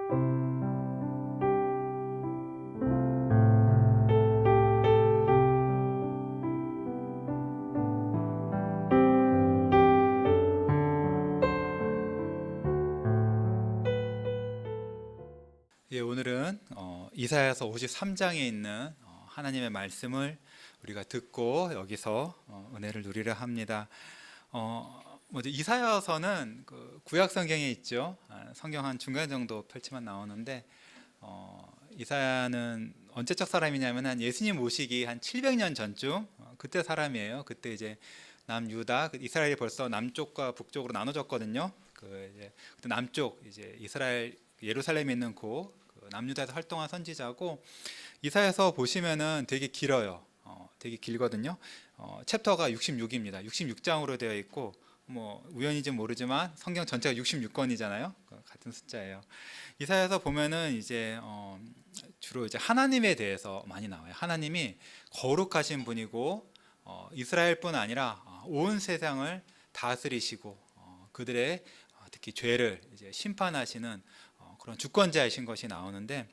예, 오늘은 이사야서 53장에 있는 하나님의 말씀을 우리가 듣고 여기서 은혜를 누리려 합니다. 먼저 이사야서는 그 구약 성경에 있죠. 성경 한 중간 정도 펼치면 나오는데 이사야는 언제적 사람이냐면 한 예수님 오시기 한 700년 전쯤 그때 사람이에요. 그때 이제 남유다, 이스라엘이 벌써 남쪽과 북쪽으로 나눠졌거든요. 그때 남쪽 이제 이스라엘 예루살렘에 있는 그 남유다에서 활동한 선지자고, 이사야서 보시면은 되게 길어요. 되게 길거든요. 챕터가 66입니다. 66장으로 되어 있고, 뭐 우연인지 모르지만 성경 전체가 66권이잖아요. 같은 숫자예요. 이사야서 보면은 이제 주로 이제 하나님에 대해서 많이 나와요. 하나님이 거룩하신 분이고 이스라엘뿐 아니라 온 세상을 다스리시고 그들의 특히 죄를 이제 심판하시는 그런 주권자이신 것이 나오는데,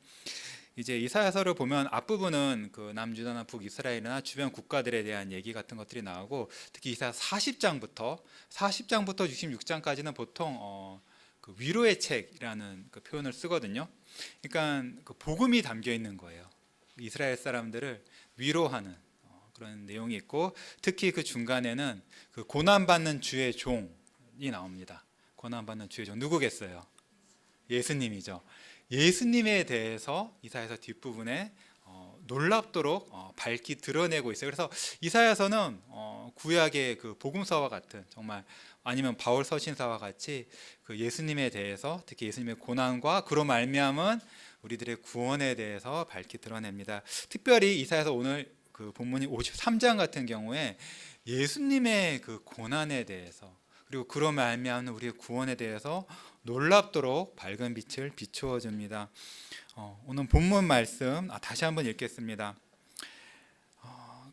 이제 이사야서를 보면 앞부분은 그 남유다나 북이스라엘이나 주변 국가들에 대한 얘기 같은 것들이 나오고, 특히 이사야 40장부터 66장까지는 보통 그 위로의 책이라는 그 표현을 쓰거든요. 그러니까 그 복음이 담겨 있는 거예요. 이스라엘 사람들을 위로하는 그런 내용이 있고, 특히 그 중간에는 그 고난받는 주의 종이 나옵니다. 고난받는 주의 종 누구겠어요? 예수님이죠. 예수님에 대해서 이사야서 뒷부분에 놀랍도록 밝히 드러내고 있어요. 그래서 이사야서는 구약의 그 복음서와 같은, 정말 아니면 바울 서신서와 같이 그 예수님에 대해서, 특히 예수님의 고난과 그로 말미암은 우리들의 구원에 대해서 밝히 드러냅니다. 특별히 이사야서 오늘 그 본문이 53장 같은 경우에 예수님의 그 고난에 대해서, 그리고 그로 말미암는 우리의 구원에 대해서 놀랍도록 밝은 빛을 비추어 줍니다. 오늘 본문 말씀 다시 한번 읽겠습니다.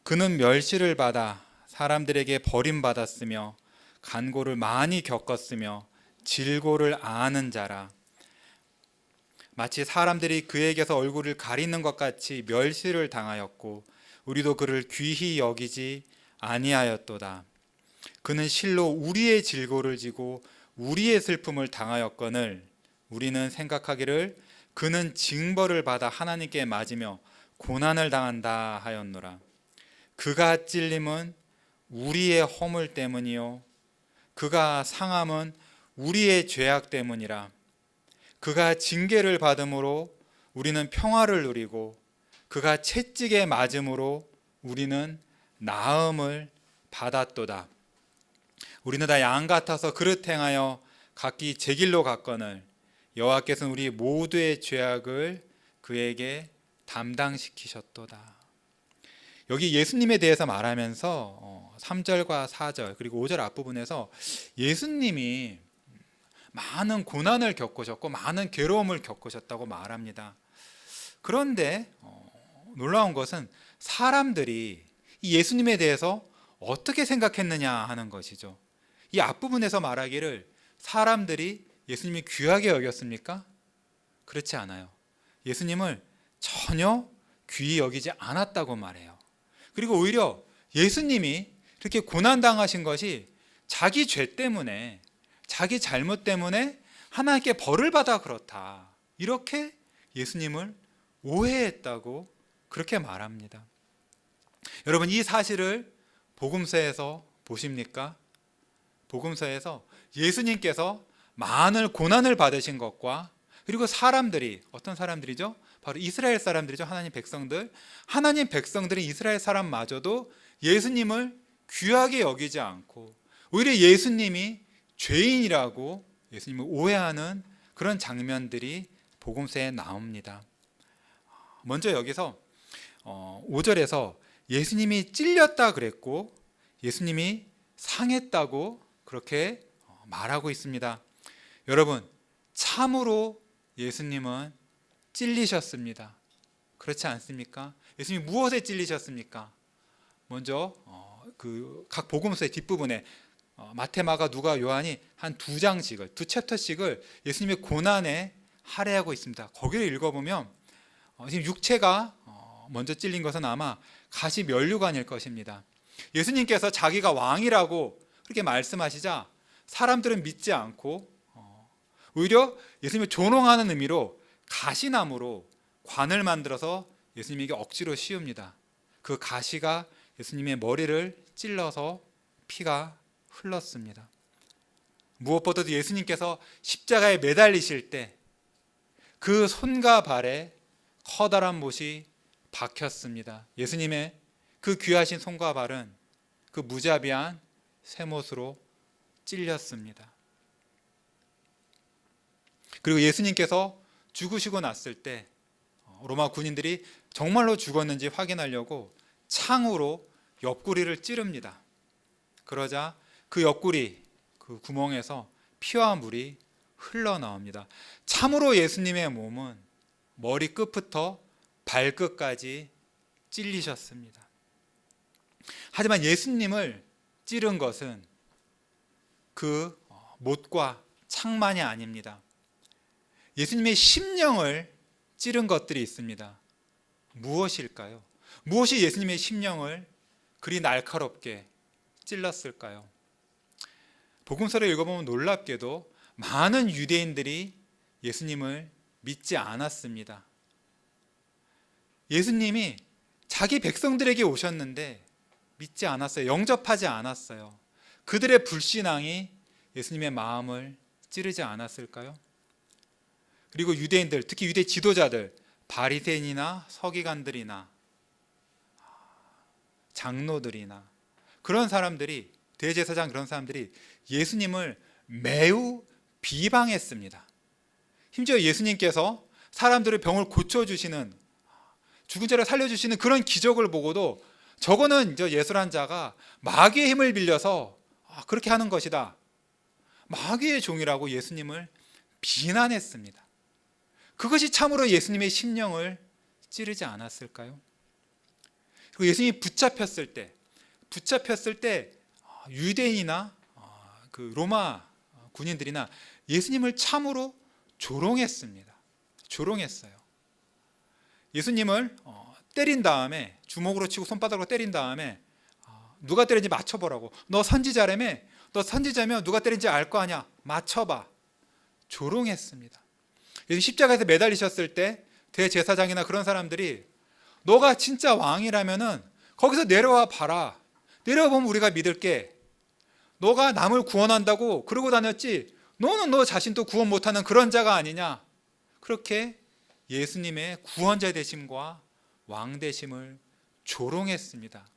그는 멸시를 받아 사람들에게 버림받았으며 간고를 많이 겪었으며 질고를 아는 자라. 마치 사람들이 그에게서 얼굴을 가리는 것 같이 멸시를 당하였고 우리도 그를 귀히 여기지 아니하였도다. 그는 실로 우리의 질고를 지고 우리의 슬픔을 당하였거늘 우리는 생각하기를 그는 징벌을 받아 하나님께 맞으며 고난을 당한다 하였노라. 그가 찔림은 우리의 허물 때문이요 그가 상함은 우리의 죄악 때문이라. 그가 징계를 받음으로 우리는 평화를 누리고 그가 채찍에 맞음으로 우리는 나음을 받았도다. 우리는 다 양 같아서 그릇 행하여 각기 제 길로 갔거늘 여호와께서는 우리 모두의 죄악을 그에게 담당시키셨도다. 여기 예수님에 대해서 말하면서 3절과 4절 그리고 5절 앞부분에서 예수님이 많은 고난을 겪으셨고 많은 괴로움을 겪으셨다고 말합니다. 그런데 놀라운 것은 사람들이 이 예수님에 대해서 어떻게 생각했느냐 하는 것이죠. 이 앞부분에서 말하기를 사람들이 예수님이 귀하게 여겼습니까? 그렇지 않아요. 예수님을 전혀 귀히 여기지 않았다고 말해요. 그리고 오히려 예수님이 이렇게 고난당하신 것이 자기 죄 때문에, 자기 잘못 때문에 하나님께 벌을 받아 그렇다, 이렇게 예수님을 오해했다고 그렇게 말합니다. 여러분, 이 사실을 복음서에서 보십니까? 복음서에서 예수님께서 많은 고난을 받으신 것과, 그리고 사람들이, 어떤 사람들이죠? 바로 이스라엘 사람들이죠. 하나님 백성들이 이스라엘 사람마저도 예수님을 귀하게 여기지 않고 오히려 예수님이 죄인이라고 예수님을 오해하는 그런 장면들이 복음서에 나옵니다. 먼저 여기서 5절에서 예수님이 찔렸다 그랬고 예수님이 상했다고 그렇게 말하고 있습니다. 여러분, 참으로 예수님은 찔리셨습니다. 그렇지 않습니까? 예수님이 무엇에 찔리셨습니까? 먼저 그 각 복음서의 뒷부분에 마태, 마가, 누가, 요한이 한 두 챕터씩을 예수님의 고난의 할애하고 있습니다. 거기를 읽어보면 지금 육체가 먼저 찔린 것은 아마 가시 면류관일 것입니다. 예수님께서 자기가 왕이라고 그렇게 말씀하시자 사람들은 믿지 않고 오히려 예수님을 존옹하는 의미로 가시나무로 관을 만들어서 예수님에게 억지로 씌웁니다. 그 가시가 예수님의 머리를 찔러서 피가 흘렀습니다. 무엇보다도 예수님께서 십자가에 매달리실 때 그 손과 발에 커다란 못이 박혔습니다. 예수님의 그 귀하신 손과 발은 그 무자비한 쇠못으로 찔렸습니다. 그리고 예수님께서 죽으시고 났을 때 로마 군인들이 정말로 죽었는지 확인하려고 창으로 옆구리를 찌릅니다. 그러자 그 옆구리, 그 구멍에서 피와 물이 흘러나옵니다. 참으로 예수님의 몸은 머리끝부터 발끝까지 찔리셨습니다. 하지만 예수님을 찌른 것은 그 못과 창만이 아닙니다. 예수님의 심령을 찌른 것들이 있습니다. 무엇일까요? 무엇이 예수님의 심령을 그리 날카롭게 찔렀을까요? 복음서를 읽어보면 놀랍게도 많은 유대인들이 예수님을 믿지 않았습니다. 예수님이 자기 백성들에게 오셨는데 믿지 않았어요. 영접하지 않았어요. 그들의 불신앙이 예수님의 마음을 찌르지 않았을까요? 그리고 유대인들, 특히 유대 지도자들, 바리새인이나 서기관들이나 장로들이나 그런 사람들이, 대제사장 그런 사람들이 예수님을 매우 비방했습니다. 심지어 예수님께서 사람들의 병을 고쳐주시는, 죽은 자를 살려주시는 그런 기적을 보고도 저거는 예술한 자가 마귀의 힘을 빌려서 그렇게 하는 것이다, 마귀의 종이라고 예수님을 비난했습니다. 그것이 참으로 예수님의 심령을 찌르지 않았을까요? 그리고 예수님이 붙잡혔을 때 유대인이나 그 로마 군인들이나 예수님을 참으로 조롱했습니다. 조롱했어요. 예수님을 때린 다음에, 주먹으로 치고 손바닥으로 때린 다음에 누가 때린지 맞춰보라고. 너 선지자라며? 너 선지자면 누가 때린지 알 거 아니야, 맞춰봐. 조롱했습니다. 예수님 십자가에서 매달리셨을 때 대제사장이나 그런 사람들이 너가 진짜 왕이라면은 거기서 내려와 봐라. 내려와 보면 우리가 믿을게. 너가 남을 구원한다고 그러고 다녔지, 너는 너 자신도 구원 못하는 그런 자가 아니냐. 그렇게 예수님의 구원자 되심과 왕 되심을 조롱했습니다.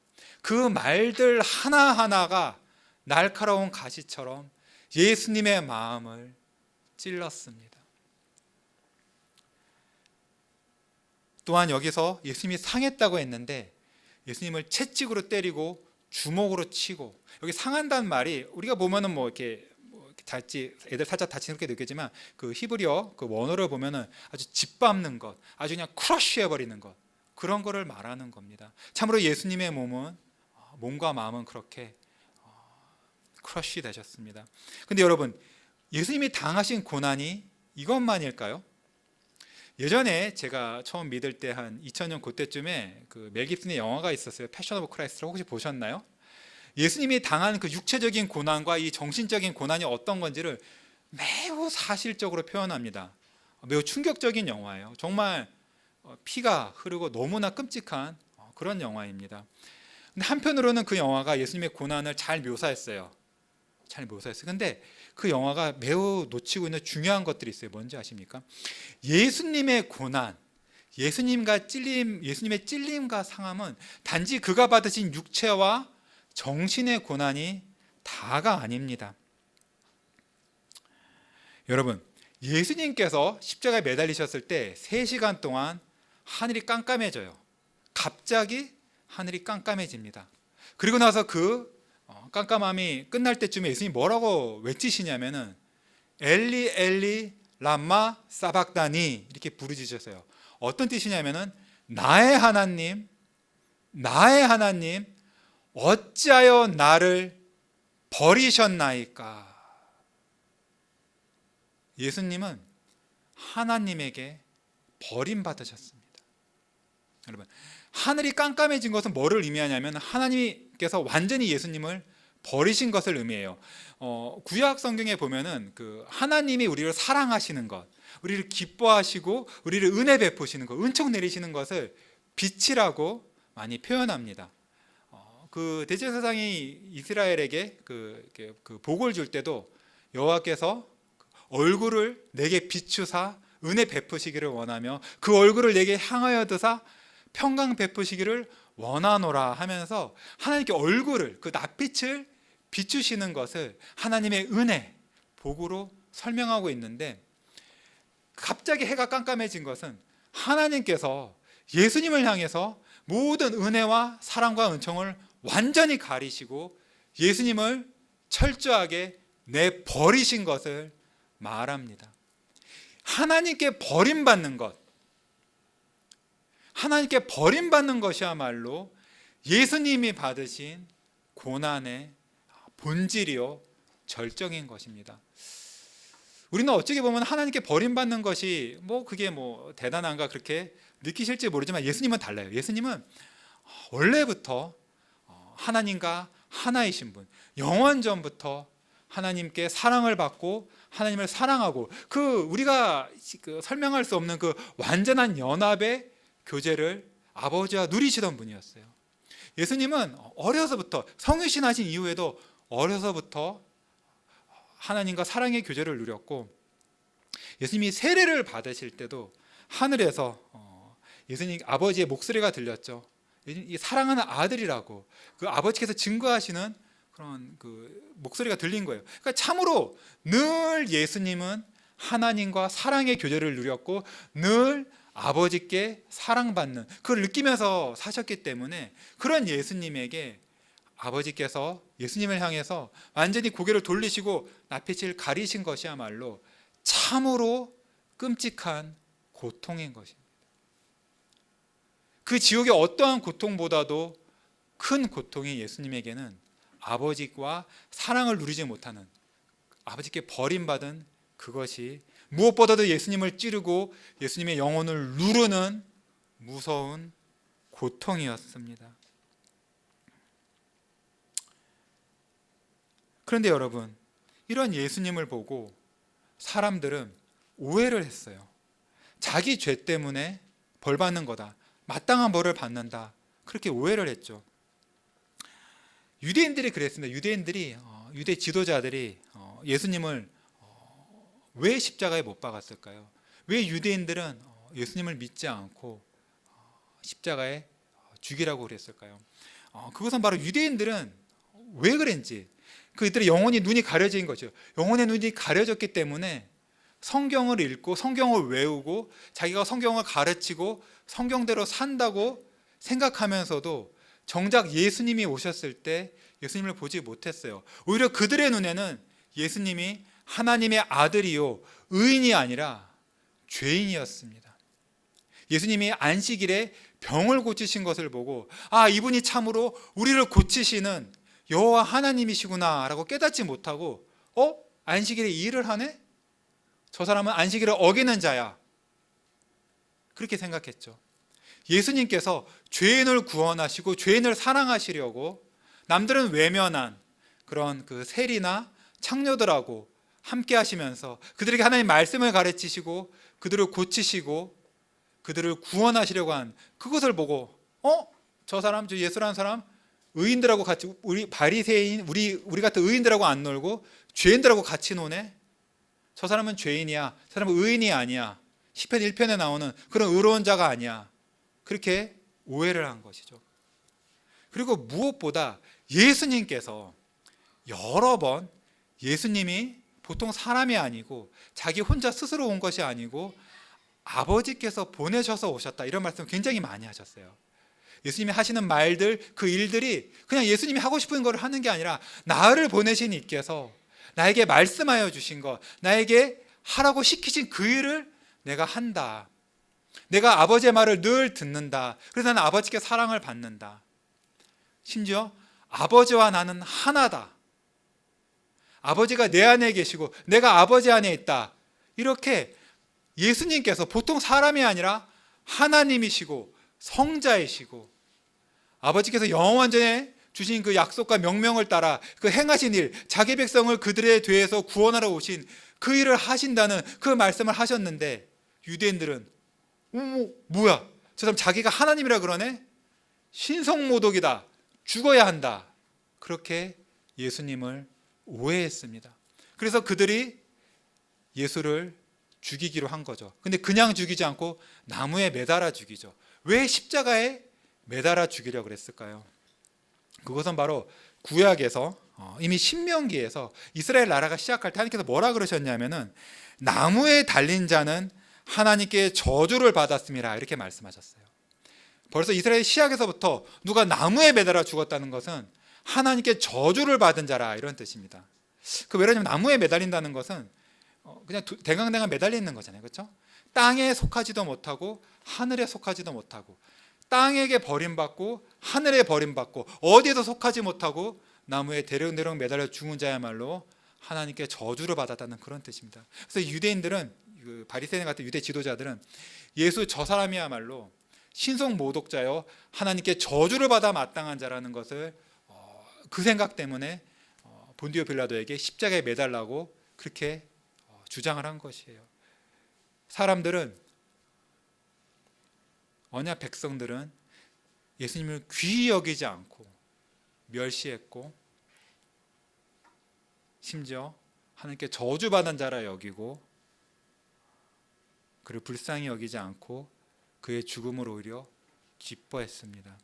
그 말들 하나하나가 날카로운 가시처럼 예수님의 마음을 찔렀습니다. 또한 여기서 예수님이 상했다고 했는데 예수님을 채찍으로 때리고 주먹으로 치고, 여기 상한다는 말이 우리가 보면은 이렇게 애들 살짝 다치는 게 느껴지만 그 히브리어 그 원어를 보면은 아주 짓밟는 것, 아주 그냥 크러쉬 해버리는 것, 그런 거를 말하는 겁니다. 참으로 예수님의 몸과 마음은 그렇게 크러쉬 되셨습니다. 근데 여러분, 예수님이 당하신 고난이 이것만일까요? 예전에 제가 처음 믿을 때 한 2000년 그때쯤에 그 멜 깁슨의 영화가 있었어요. 패션 오브 크라이스트를 혹시 보셨나요? 예수님이 당한 그 육체적인 고난과 이 정신적인 고난이 어떤 건지를 매우 사실적으로 표현합니다. 매우 충격적인 영화예요. 정말 피가 흐르고 너무나 끔찍한 그런 영화입니다. 근데 한편으로는 그 영화가 예수님의 고난을 잘 묘사했어요. 근데 그 영화가 매우 놓치고 있는 중요한 것들이 있어요. 뭔지 아십니까? 예수님의 고난, 예수님의 찔림과 상함은 단지 그가 받으신 육체와 정신의 고난이 다가 아닙니다. 여러분, 예수님께서 십자가에 매달리셨을 때 3시간 동안 하늘이 깜깜해져요. 갑자기 하늘이 깜깜해집니다. 그리고 나서 그 깜깜함이 끝날 때쯤에 예수님이 뭐라고 외치시냐면은 엘리 엘리 람마 사박다니 이렇게 부르짖으셨어요. 어떤 뜻이냐면은 나의 하나님 어찌하여 나를 버리셨나이까. 예수님은 하나님에게 버림받으셨습니다. 여러분, 하늘이 깜깜해진 것은 뭐를 의미하냐면 하나님께서 완전히 예수님을 버리신 것을 의미해요. 구약 성경에 보면은 그 하나님이 우리를 사랑하시는 것, 우리를 기뻐하시고 우리를 은혜 베푸시는 것, 은총 내리시는 것을 빛이라고 많이 표현합니다. 그 대제사장이 이스라엘에게 그 복을 줄 때도 여호와께서 얼굴을 내게 비추사 은혜 베푸시기를 원하며 그 얼굴을 내게 향하여 드사 평강 베푸시기를 원하노라 하면서 하나님께 얼굴을, 그 낯빛을 비추시는 것을 하나님의 은혜, 복으로 설명하고 있는데, 갑자기 해가 깜깜해진 것은 하나님께서 예수님을 향해서 모든 은혜와 사랑과 은총을 완전히 가리시고 예수님을 철저하게 내버리신 것을 말합니다. 하나님께 버림받는 것, 하나님께 버림받는 것이야말로 예수님이 받으신 고난의 본질이요 절정인 것입니다. 우리는 어찌 보면 하나님께 버림받는 것이 그게 대단한가 그렇게 느끼실지 모르지만 예수님은 달라요. 예수님은 원래부터 하나님과 하나이신 분, 영원전부터 하나님께 사랑을 받고 하나님을 사랑하고 우리가 설명할 수 없는 그 완전한 연합의 교제를 아버지와 누리시던 분이었어요. 예수님은 어려서부터, 성유신 하신 이후에도 어려서부터 하나님과 사랑의 교제를 누렸고, 예수님이 세례를 받으실 때도 하늘에서 예수님 아버지의 목소리가 들렸죠. 이 사랑하는 아들이라고 그 아버지께서 증거하시는 그런 그 목소리가 들린 거예요. 그러니까 참으로 늘 예수님은 하나님과 사랑의 교제를 누렸고 늘 아버지께 사랑받는 그걸 느끼면서 사셨기 때문에, 그런 예수님에게 아버지께서 예수님을 향해서 완전히 고개를 돌리시고 낯빛을 가리신 것이야말로 참으로 끔찍한 고통인 것입니다. 그 지옥의 어떠한 고통보다도 큰 고통이 예수님에게는 아버지와 사랑을 누리지 못하는, 아버지께 버림받은 그것이 무엇보다도 예수님을 찌르고 예수님의 영혼을 누르는 무서운 고통이었습니다. 그런데 여러분, 이런 예수님을 보고 사람들은 오해를 했어요. 자기 죄 때문에 벌 받는 거다, 마땅한 벌을 받는다, 그렇게 오해를 했죠. 유대인들이 그랬습니다. 유대 지도자들이 예수님을 왜 십자가에 못 박았을까요? 왜 유대인들은 예수님을 믿지 않고 십자가에 죽이라고 그랬을까요? 그것은 바로 유대인들은 왜 그랬는지, 그들의 영혼이 눈이 가려진 거죠. 영혼의 눈이 가려졌기 때문에 성경을 읽고 성경을 외우고 자기가 성경을 가르치고 성경대로 산다고 생각하면서도 정작 예수님이 오셨을 때 예수님을 보지 못했어요. 오히려 그들의 눈에는 예수님이 하나님의 아들이요 의인이 아니라 죄인이었습니다. 예수님이 안식일에 병을 고치신 것을 보고 이분이 참으로 우리를 고치시는 여호와 하나님이시구나 라고 깨닫지 못하고 안식일에 이 일을 하네? 저 사람은 안식일을 어기는 자야, 그렇게 생각했죠. 예수님께서 죄인을 구원하시고 죄인을 사랑하시려고 남들은 외면한 그런 그 세리나 창녀들하고 함께 하시면서 그들에게 하나님 말씀을 가르치시고 그들을 고치시고 그들을 구원하시려고 한 그것을 보고 저 사람, 저 예수라는 사람 의인들하고 같이, 우리 바리새인, 우리 같은 의인들하고 안 놀고 죄인들하고 같이 노네? 저 사람은 죄인이야, 저 사람은 의인이 아니야, 시편 1편에 나오는 그런 의로운 자가 아니야, 그렇게 오해를 한 것이죠. 그리고 무엇보다 예수님께서 여러 번, 예수님이 보통 사람이 아니고 자기 혼자 스스로 온 것이 아니고 아버지께서 보내셔서 오셨다, 이런 말씀 굉장히 많이 하셨어요. 예수님이 하시는 말들, 그 일들이 그냥 예수님이 하고 싶은 걸 하는 게 아니라 나를 보내신 이께서 나에게 말씀하여 주신 것, 나에게 하라고 시키신 그 일을 내가 한다. 내가 아버지의 말을 늘 듣는다. 그래서 나는 아버지께 사랑을 받는다. 심지어 아버지와 나는 하나다. 아버지가 내 안에 계시고 내가 아버지 안에 있다. 이렇게 예수님께서 보통 사람이 아니라 하나님이시고 성자이시고 아버지께서 영원전에 주신 그 약속과 명령을 따라 그 행하신 일, 자기 백성을 그들의 죄에서 구원하러 오신 그 일을 하신다는 그 말씀을 하셨는데, 유대인들은 뭐야, 저 사람 자기가 하나님이라 그러네? 신성모독이다, 죽어야 한다, 그렇게 예수님을 오해했습니다. 그래서 그들이 예수를 죽이기로 한 거죠. 근데 그냥 죽이지 않고 나무에 매달아 죽이죠. 왜 십자가에 매달아 죽이려고 그랬을까요? 그것은 바로 구약에서 이미 신명기에서 이스라엘 나라가 시작할 때 하나님께서 뭐라 그러셨냐면은 나무에 달린 자는 하나님께 저주를 받았습니다, 이렇게 말씀하셨어요. 벌써 이스라엘 시작에서부터 누가 나무에 매달아 죽었다는 것은 하나님께 저주를 받은 자라, 이런 뜻입니다. 그 왜냐하면 나무에 매달린다는 것은 그냥 대강대강 매달려 있는 거잖아요, 그렇죠? 땅에 속하지도 못하고 하늘에 속하지도 못하고 땅에게 버림받고 하늘에 버림받고 어디에도 속하지 못하고 나무에 대령대령 매달려 죽은 자야말로 하나님께 저주를 받았다는 그런 뜻입니다. 그래서 유대인들은, 바리새인 같은 유대 지도자들은 예수 저 사람이야말로 신성모독자여 하나님께 저주를 받아 마땅한 자라는 것을 그 생각 때문에 본디오 빌라도에게 십자가에 매달라고 그렇게 주장을 한 것이에요. 사람들은, 언약 백성들은 예수님을 귀히 여기지 않고 멸시했고 심지어 하나님께 저주받은 자라 여기고 그를 불쌍히 여기지 않고 그의 죽음을 오히려 기뻐했습니다.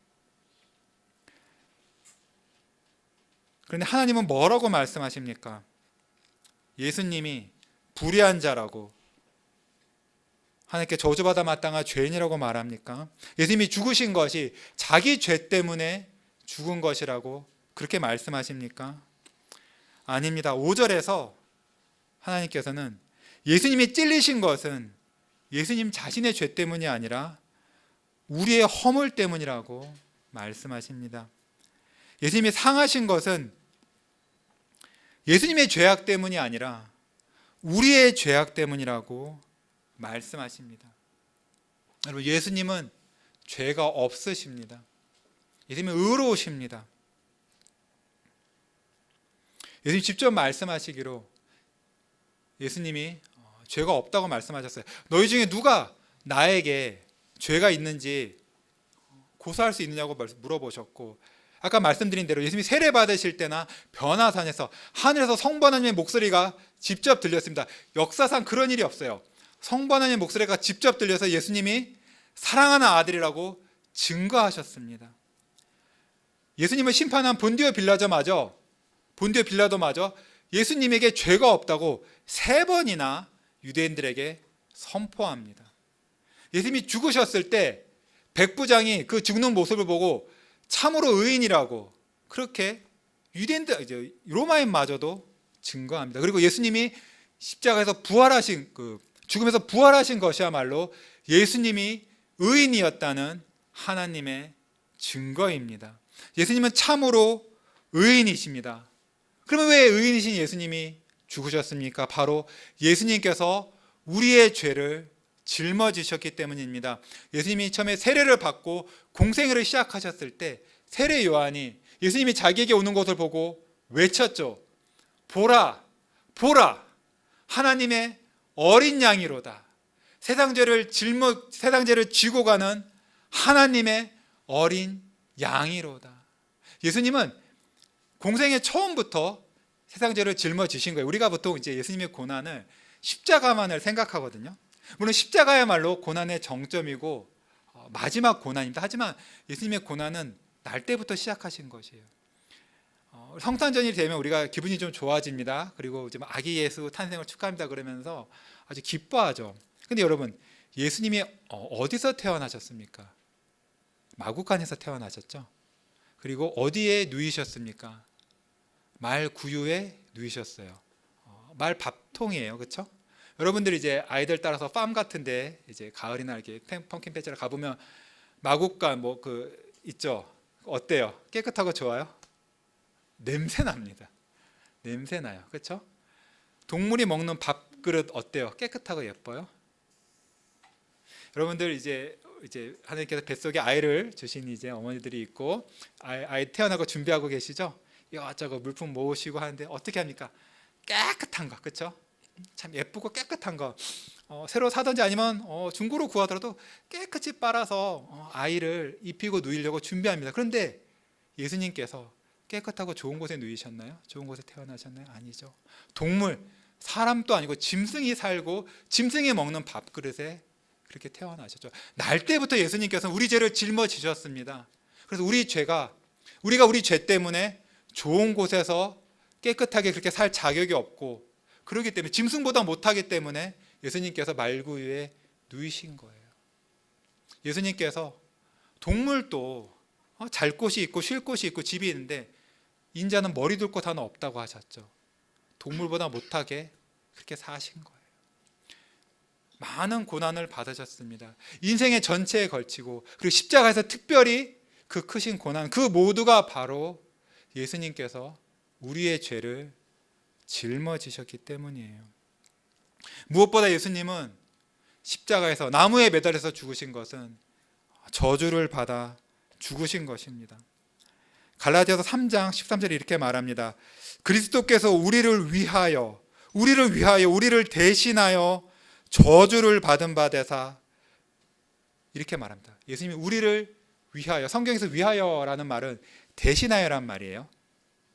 그런데 하나님은 뭐라고 말씀하십니까? 예수님이 불의한 자라고, 하나님께 저주받아 마땅한 죄인이라고 말합니까? 예수님이 죽으신 것이 자기 죄 때문에 죽은 것이라고 그렇게 말씀하십니까? 아닙니다. 5절에서 하나님께서는 예수님이 찔리신 것은 예수님 자신의 죄 때문이 아니라 우리의 허물 때문이라고 말씀하십니다. 예수님이 상하신 것은 예수님의 죄악 때문이 아니라 우리의 죄악 때문이라고 말씀하십니다. 여러분, 예수님은 죄가 없으십니다. 예수님은 의로우십니다. 예수님 직접 말씀하시기로 예수님이 죄가 없다고 말씀하셨어요. 너희 중에 누가 나에게 죄가 있는지 고소할 수 있느냐고 물어보셨고, 아까 말씀드린 대로 예수님이 세례 받으실 때나 변화산에서 하늘에서 성부 하나님의 목소리가 직접 들렸습니다. 역사상 그런 일이 없어요. 성부 하나님의 목소리가 직접 들려서 예수님이 사랑하는 아들이라고 증거하셨습니다. 예수님을 심판한 본디오 빌라도마저 예수님에게 죄가 없다고 3번이나 유대인들에게 선포합니다. 예수님이 죽으셨을 때 백부장이 그 죽는 모습을 보고 참으로 의인이라고 그렇게 유대인들, 로마인마저도 증거합니다. 그리고 예수님이 십자가에서 부활하신, 죽음에서 부활하신 것이야말로 예수님이 의인이었다는 하나님의 증거입니다. 예수님은 참으로 의인이십니다. 그러면 왜 의인이신 예수님이 죽으셨습니까? 바로 예수님께서 우리의 죄를 짊어지셨기 때문입니다. 예수님이 처음에 세례를 받고 공생애를 시작하셨을 때 세례 요한이 예수님이 자기에게 오는 것을 보고 외쳤죠. 보라, 보라, 하나님의 어린 양이로다. 세상 죄를 지고 가는 하나님의 어린 양이로다. 예수님은 공생애 처음부터 세상 죄를 짊어지신 거예요. 우리가 보통 이제 예수님의 고난을 십자가만을 생각하거든요. 물론 십자가야말로 고난의 정점이고 마지막 고난입니다. 하지만 예수님의 고난은 날 때부터 시작하신 것이에요. 성탄절이 되면 우리가 기분이 좀 좋아집니다. 그리고 지금 아기 예수 탄생을 축하합니다 그러면서 아주 기뻐하죠. 근데 여러분, 예수님이 어디서 태어나셨습니까? 마구간에서 태어나셨죠. 그리고 어디에 누이셨습니까? 말 구유에 누이셨어요. 말 밥통이에요, 그렇죠? 여러분들이 이제 아이들 따라서 팜 같은데 이제 가을이나 이렇게 펌킨 패치를 가보면 마구간 있죠. 어때요? 깨끗하고 좋아요? 냄새 납니다. 냄새 나요, 그렇죠? 동물이 먹는 밥그릇 어때요? 깨끗하고 예뻐요? 여러분들 이제 하나님께서 뱃속에 아이를 주신 이제 어머니들이 있고 아이 태어나고 준비하고 계시죠? 이것저것 물품 모으시고 하는데 어떻게 합니까? 깨끗한 거, 그렇죠? 참 예쁘고 깨끗한 거 새로 사든지 아니면 중고로 구하더라도 깨끗이 빨아서 아이를 입히고 누이려고 준비합니다. 그런데 예수님께서 깨끗하고 좋은 곳에 누이셨나요? 좋은 곳에 태어나셨나요? 아니죠. 동물, 사람도 아니고 짐승이 살고 짐승이 먹는 밥그릇에 그렇게 태어나셨죠. 날 때부터 예수님께서는 우리 죄를 짊어지셨습니다. 그래서 우리가 우리 죄 때문에 좋은 곳에서 깨끗하게 그렇게 살 자격이 없고, 그렇기 때문에 짐승보다 못하기 때문에 예수님께서 말구 위에 누이신 거예요. 예수님께서 동물도 잘 곳이 있고 쉴 곳이 있고 집이 있는데 인자는 머리 둘 곳 하나 없다고 하셨죠. 동물보다 못하게 그렇게 사신 거예요. 많은 고난을 받으셨습니다. 인생의 전체에 걸치고, 그리고 십자가에서 특별히 그 크신 고난, 그 모두가 바로 예수님께서 우리의 죄를 짊어지셨기 때문이에요. 무엇보다 예수님은 십자가에서 나무에 매달려서 죽으신 것은 저주를 받아 죽으신 것입니다. 갈라디아서 3장 13절에 이렇게 말합니다. 그리스도께서 우리를 위하여 우리를 대신하여 저주를 받은 바 되사, 이렇게 말합니다. 예수님이 우리를 위하여, 성경에서 위하여라는 말은 대신하여란 말이에요.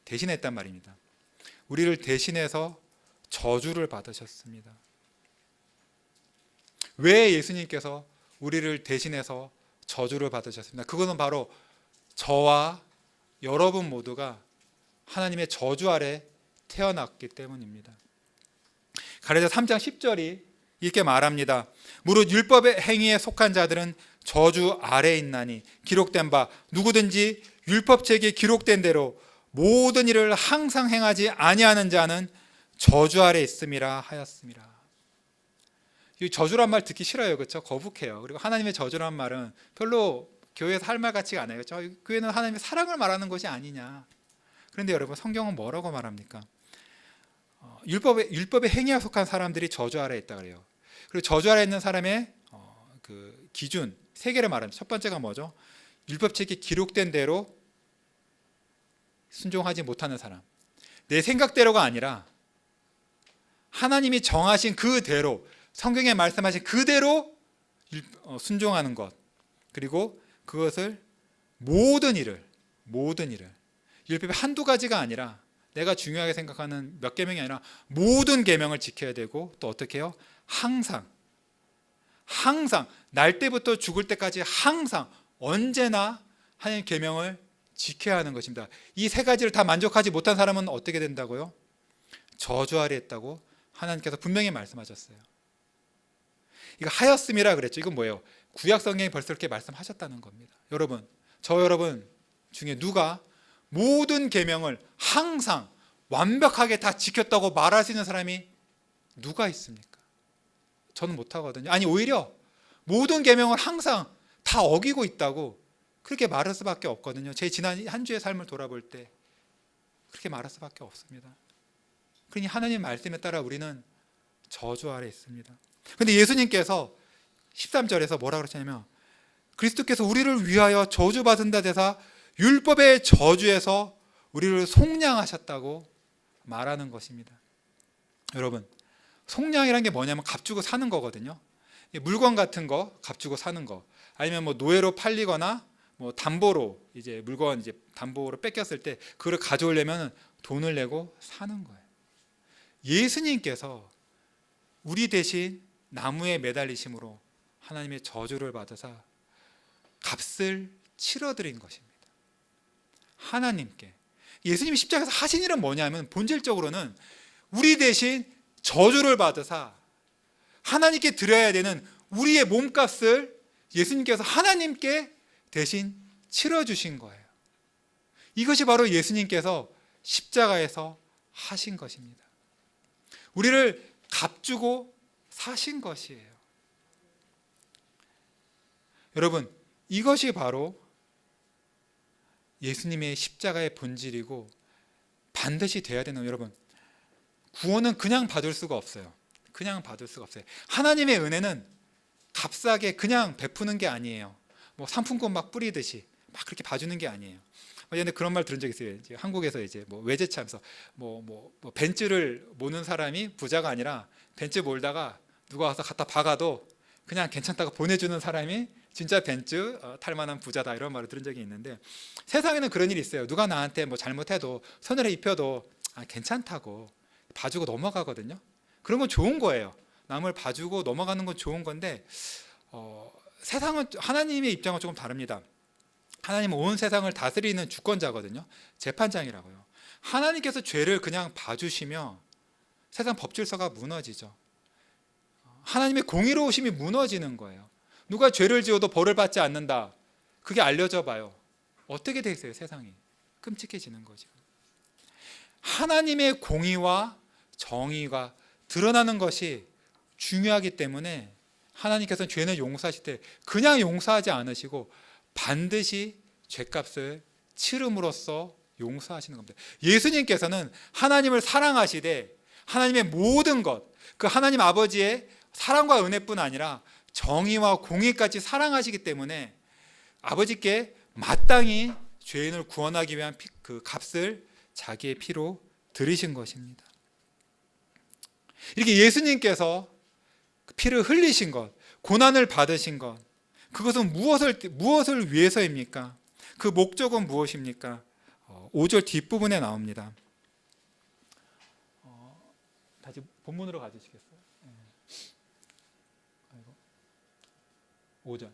대신했단 말입니다. 우리를 대신해서 저주를 받으셨습니다. 왜 예수님께서 우리를 대신해서 저주를 받으셨습니다? 그것은 바로 저와 여러분 모두가 하나님의 저주 아래 태어났기 때문입니다. 갈라디아서 3장 10절이 이렇게 말합니다. 무릇 율법의 행위에 속한 자들은 저주 아래에 있나니 기록된 바 누구든지 율법책에 기록된 대로 모든 일을 항상 행하지 아니하는 자는 저주 아래 있음이라 하였습니다. 이 저주란 말 듣기 싫어요, 그렇죠? 거북해요. 그리고 하나님의 저주란 말은 별로 교회에서 할 말 같지가 않아요, 그렇죠? 교회는 하나님의 사랑을 말하는 것이 아니냐. 그런데 여러분, 성경은 뭐라고 말합니까? 율법의 행위에 속한 사람들이 저주 아래에 있다 그래요. 그리고 저주 아래에 있는 사람의 그 기준 3개를 말합니다. 첫 번째가 뭐죠? 율법책에 기록된 대로 순종하지 못하는 사람. 내 생각대로가 아니라 하나님이 정하신 그대로, 성경에 말씀하신 그대로 순종하는 것. 그리고 그것을 모든 일을 율법의 한두 가지가 아니라, 내가 중요하게 생각하는 몇 계명이 아니라 모든 계명을 지켜야 되고, 또 어떻게 해요? 항상 날 때부터 죽을 때까지 항상 언제나 하나님의 계명을 지켜야 하는 것입니다. 이 3가지를 다 만족하지 못한 사람은 어떻게 된다고요? 저주 아래 있다고 하나님께서 분명히 말씀하셨어요. 이거 하였음이라 그랬죠. 이건 뭐예요? 구약 성경이 벌써 이렇게 말씀하셨다는 겁니다. 여러분, 저 여러분 중에 누가 모든 계명을 항상 완벽하게 다 지켰다고 말할 수 있는 사람이 누가 있습니까? 저는 못하거든요. 아니, 오히려 모든 계명을 항상 다 어기고 있다고 그렇게 말할 수밖에 없거든요. 제 지난 한 주의 삶을 돌아볼 때 그렇게 말할 수밖에 없습니다. 그러니 하나님 말씀에 따라 우리는 저주 아래 있습니다. 그런데 예수님께서 13절에서 뭐라 그러셨냐면, 그리스도께서 우리를 위하여 저주받은다 대사 율법의 저주에서 우리를 속량하셨다고 말하는 것입니다. 여러분, 속량이라는 게 뭐냐면 값주고 사는 거거든요. 물건 같은 거 값주고 사는 거, 아니면 뭐 노예로 팔리거나 뭐 담보로 이제 물건 이제 담보로 뺏겼을 때 그걸 가져오려면 돈을 내고 사는 거예요. 예수님께서 우리 대신 나무에 매달리심으로 하나님의 저주를 받으사 값을 치러드린 것입니다. 하나님께. 예수님이 십자가에서 하신 일은 뭐냐면, 본질적으로는 우리 대신 저주를 받으사 하나님께 드려야 되는 우리의 몸값을 예수님께서 하나님께 대신 치러주신 거예요. 이것이 바로 예수님께서 십자가에서 하신 것입니다. 우리를 값주고 사신 것이에요. 여러분, 이것이 바로 예수님의 십자가의 본질이고 반드시 돼야 되는, 여러분, 구원은 그냥 받을 수가 없어요. 그냥 받을 수가 없어요. 하나님의 은혜는 값싸게 그냥 베푸는 게 아니에요. 뭐 상품권 막 뿌리듯이 막 그렇게 봐주는 게 아니에요. 예전에 그런 말 들은 적 있어요. 이제 한국에서 이제 뭐 외제차에서 뭐 벤츠를 모는 사람이 부자가 아니라 벤츠 몰다가 누가 와서 갖다 박아도 그냥 괜찮다고 보내주는 사람이 진짜 벤츠 탈 만한 부자다, 이런 말을 들은 적이 있는데, 세상에는 그런 일이 있어요. 누가 나한테 뭐 잘못해도 손해를 입혀도 괜찮다고 봐주고 넘어가거든요. 그런 건 좋은 거예요. 남을 봐주고 넘어가는 건 좋은 건데 세상은, 하나님의 입장은 조금 다릅니다. 하나님은 온 세상을 다스리는 주권자거든요. 재판장이라고요. 하나님께서 죄를 그냥 봐주시며 세상 법질서가 무너지죠. 하나님의 공의로우심이 무너지는 거예요. 누가 죄를 지어도 벌을 받지 않는다, 그게 알려져 봐요. 어떻게 되겠어요? 세상이 끔찍해지는 거죠. 하나님의 공의와 정의가 드러나는 것이 중요하기 때문에 하나님께서는 죄는 용서하실 때 그냥 용서하지 않으시고 반드시 죄값을 치름으로써 용서하시는 겁니다. 예수님께서는 하나님을 사랑하시되 하나님의 모든 것, 그 하나님 아버지의 사랑과 은혜뿐 아니라 정의와 공의까지 사랑하시기 때문에 아버지께 마땅히 죄인을 구원하기 위한 그 값을 자기의 피로 들이신 것입니다. 이렇게 예수님께서 피를 흘리신 것, 고난을 받으신 것, 그것은 무엇을 위해서입니까? 그 목적은 무엇입니까? 5절 뒷부분에 나옵니다. 다시 본문으로 가주시겠어요? 5절.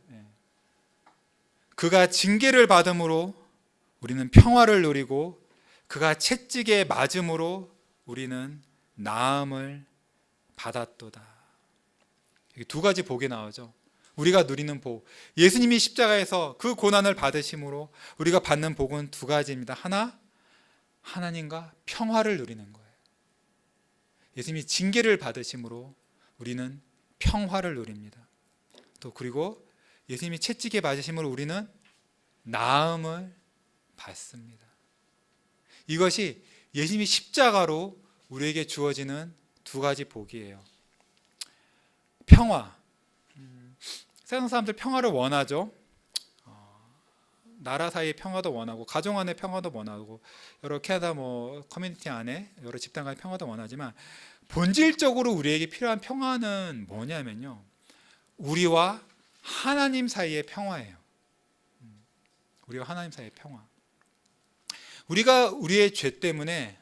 그가 징계를 받음으로 우리는 평화를 누리고 그가 채찍에 맞음으로 우리는 나음을 받았도다. 여기 두 가지 복이 나오죠. 우리가 누리는 복, 예수님이 십자가에서 그 고난을 받으심으로 우리가 받는 복은 두 가지입니다. 하나, 하나님과 평화를 누리는 거예요. 예수님이 징계를 받으심으로 우리는 평화를 누립니다. 또 그리고 예수님이 채찍에 맞으심으로 우리는 나음을 받습니다. 이것이 예수님이 십자가로 우리에게 주어지는 두 가지 복이에요. 평화. 세상 사람들 평화를 원하죠. 나라 사이의 평화도 원하고 가정 안의 평화도 원하고 여러 캐나다 커뮤니티 안에 여러 집단 간의 평화도 원하지만 본질적으로 우리에게 필요한 평화는 뭐냐면요, 우리와 하나님 사이의 평화예요. 우리와 하나님 사이의 평화. 우리가 우리의 죄 때문에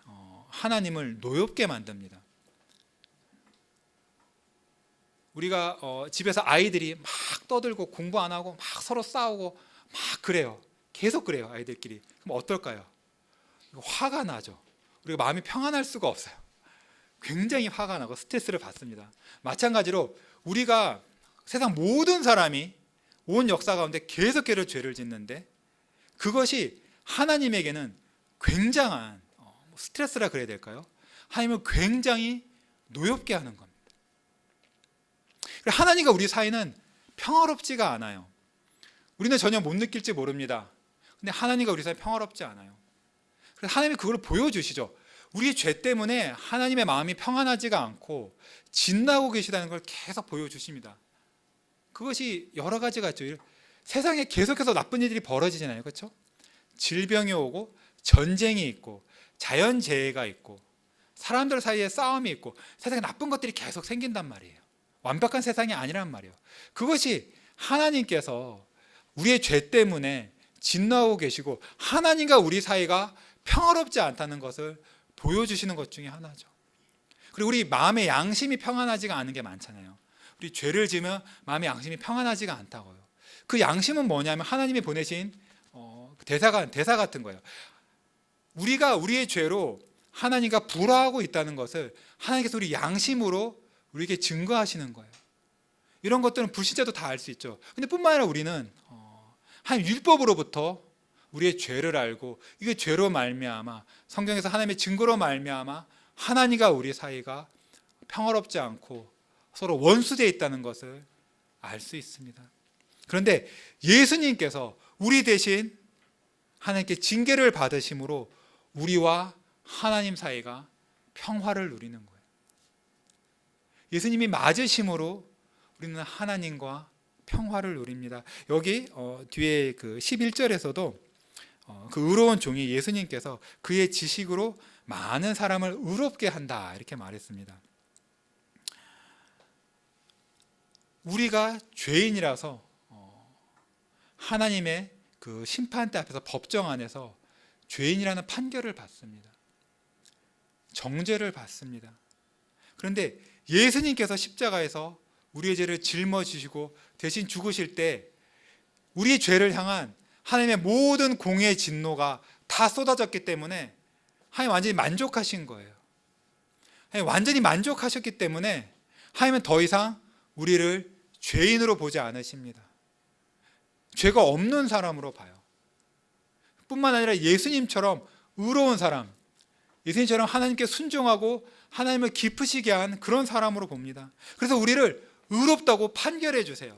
하나님을 노엽게 만듭니다. 우리가 집에서 아이들이 막 떠들고 공부 안 하고 막 서로 싸우고 막 그래요. 계속 그래요, 아이들끼리. 그럼 어떨까요? 화가 나죠. 우리가 마음이 평안할 수가 없어요. 굉장히 화가 나고 스트레스를 받습니다. 마찬가지로 우리가 세상 모든 사람이 온 역사 가운데 계속해서 죄를 짓는데 그것이 하나님에게는 굉장한 스트레스라 그래야 될까요? 하나님을 굉장히 노엽게 하는 겁니다. 하나님과 우리 사이는 평화롭지가 않아요. 우리는 전혀 못 느낄지 모릅니다. 근데 하나님과 우리 사이 평화롭지 않아요. 그래서 하나님이 그걸 보여주시죠. 우리의 죄 때문에 하나님의 마음이 평안하지가 않고 진나고 계시다는 걸 계속 보여주십니다. 그것이 여러 가지가 있죠. 세상에 계속해서 나쁜 일들이 벌어지잖아요. 그렇죠? 질병이 오고 전쟁이 있고 자연재해가 있고 사람들 사이에 싸움이 있고 세상에 나쁜 것들이 계속 생긴단 말이에요. 완벽한 세상이 아니란 말이에요. 그것이 하나님께서 우리의 죄 때문에 진노하고 계시고 하나님과 우리 사이가 평화롭지 않다는 것을 보여주시는 것 중에 하나죠. 그리고 우리 마음의 양심이 평안하지가 않은 게 많잖아요. 우리 죄를 지으면 마음의 양심이 평안하지가 않다고요. 그 양심은 뭐냐면 하나님이 보내신 대사 같은 거예요. 우리가 우리의 죄로 하나님과 불화하고 있다는 것을 하나님께서 우리 양심으로 우리에게 증거하시는 거예요. 이런 것들은 불신자도 다 알 수 있죠. 근데 뿐만 아니라 우리는 하나님 율법으로부터 우리의 죄를 알고 이게 죄로 말미암아 성경에서 하나님의 증거로 말미암아 하나님과 우리 사이가 평화롭지 않고 서로 원수되어 있다는 것을 알 수 있습니다. 그런데 예수님께서 우리 대신 하나님께 징계를 받으심으로 우리와 하나님 사이가 평화를 누리는 거예요. 예수님이 맞으심으로 우리는 하나님과 평화를 누립니다. 여기 뒤에 그 11절에서도 그 의로운 종이 예수님께서 그의 지식으로 많은 사람을 의롭게 한다 이렇게 말했습니다. 우리가 죄인이라서 하나님의 그 심판대 앞에서 법정 안에서 죄인이라는 판결을 받습니다. 정죄를 받습니다. 그런데 예수님께서 십자가에서 우리의 죄를 짊어지시고 대신 죽으실 때 우리의 죄를 향한 하나님의 모든 공의 진노가 다 쏟아졌기 때문에 하나님 완전히 만족하신 거예요. 하나님 완전히 만족하셨기 때문에 하나님은 더 이상 우리를 죄인으로 보지 않으십니다. 죄가 없는 사람으로 봐요. 뿐만 아니라 예수님처럼 의로운 사람, 예수님처럼 하나님께 순종하고 하나님을 기쁘시게 한 그런 사람으로 봅니다. 그래서 우리를 의롭다고 판결해 주세요.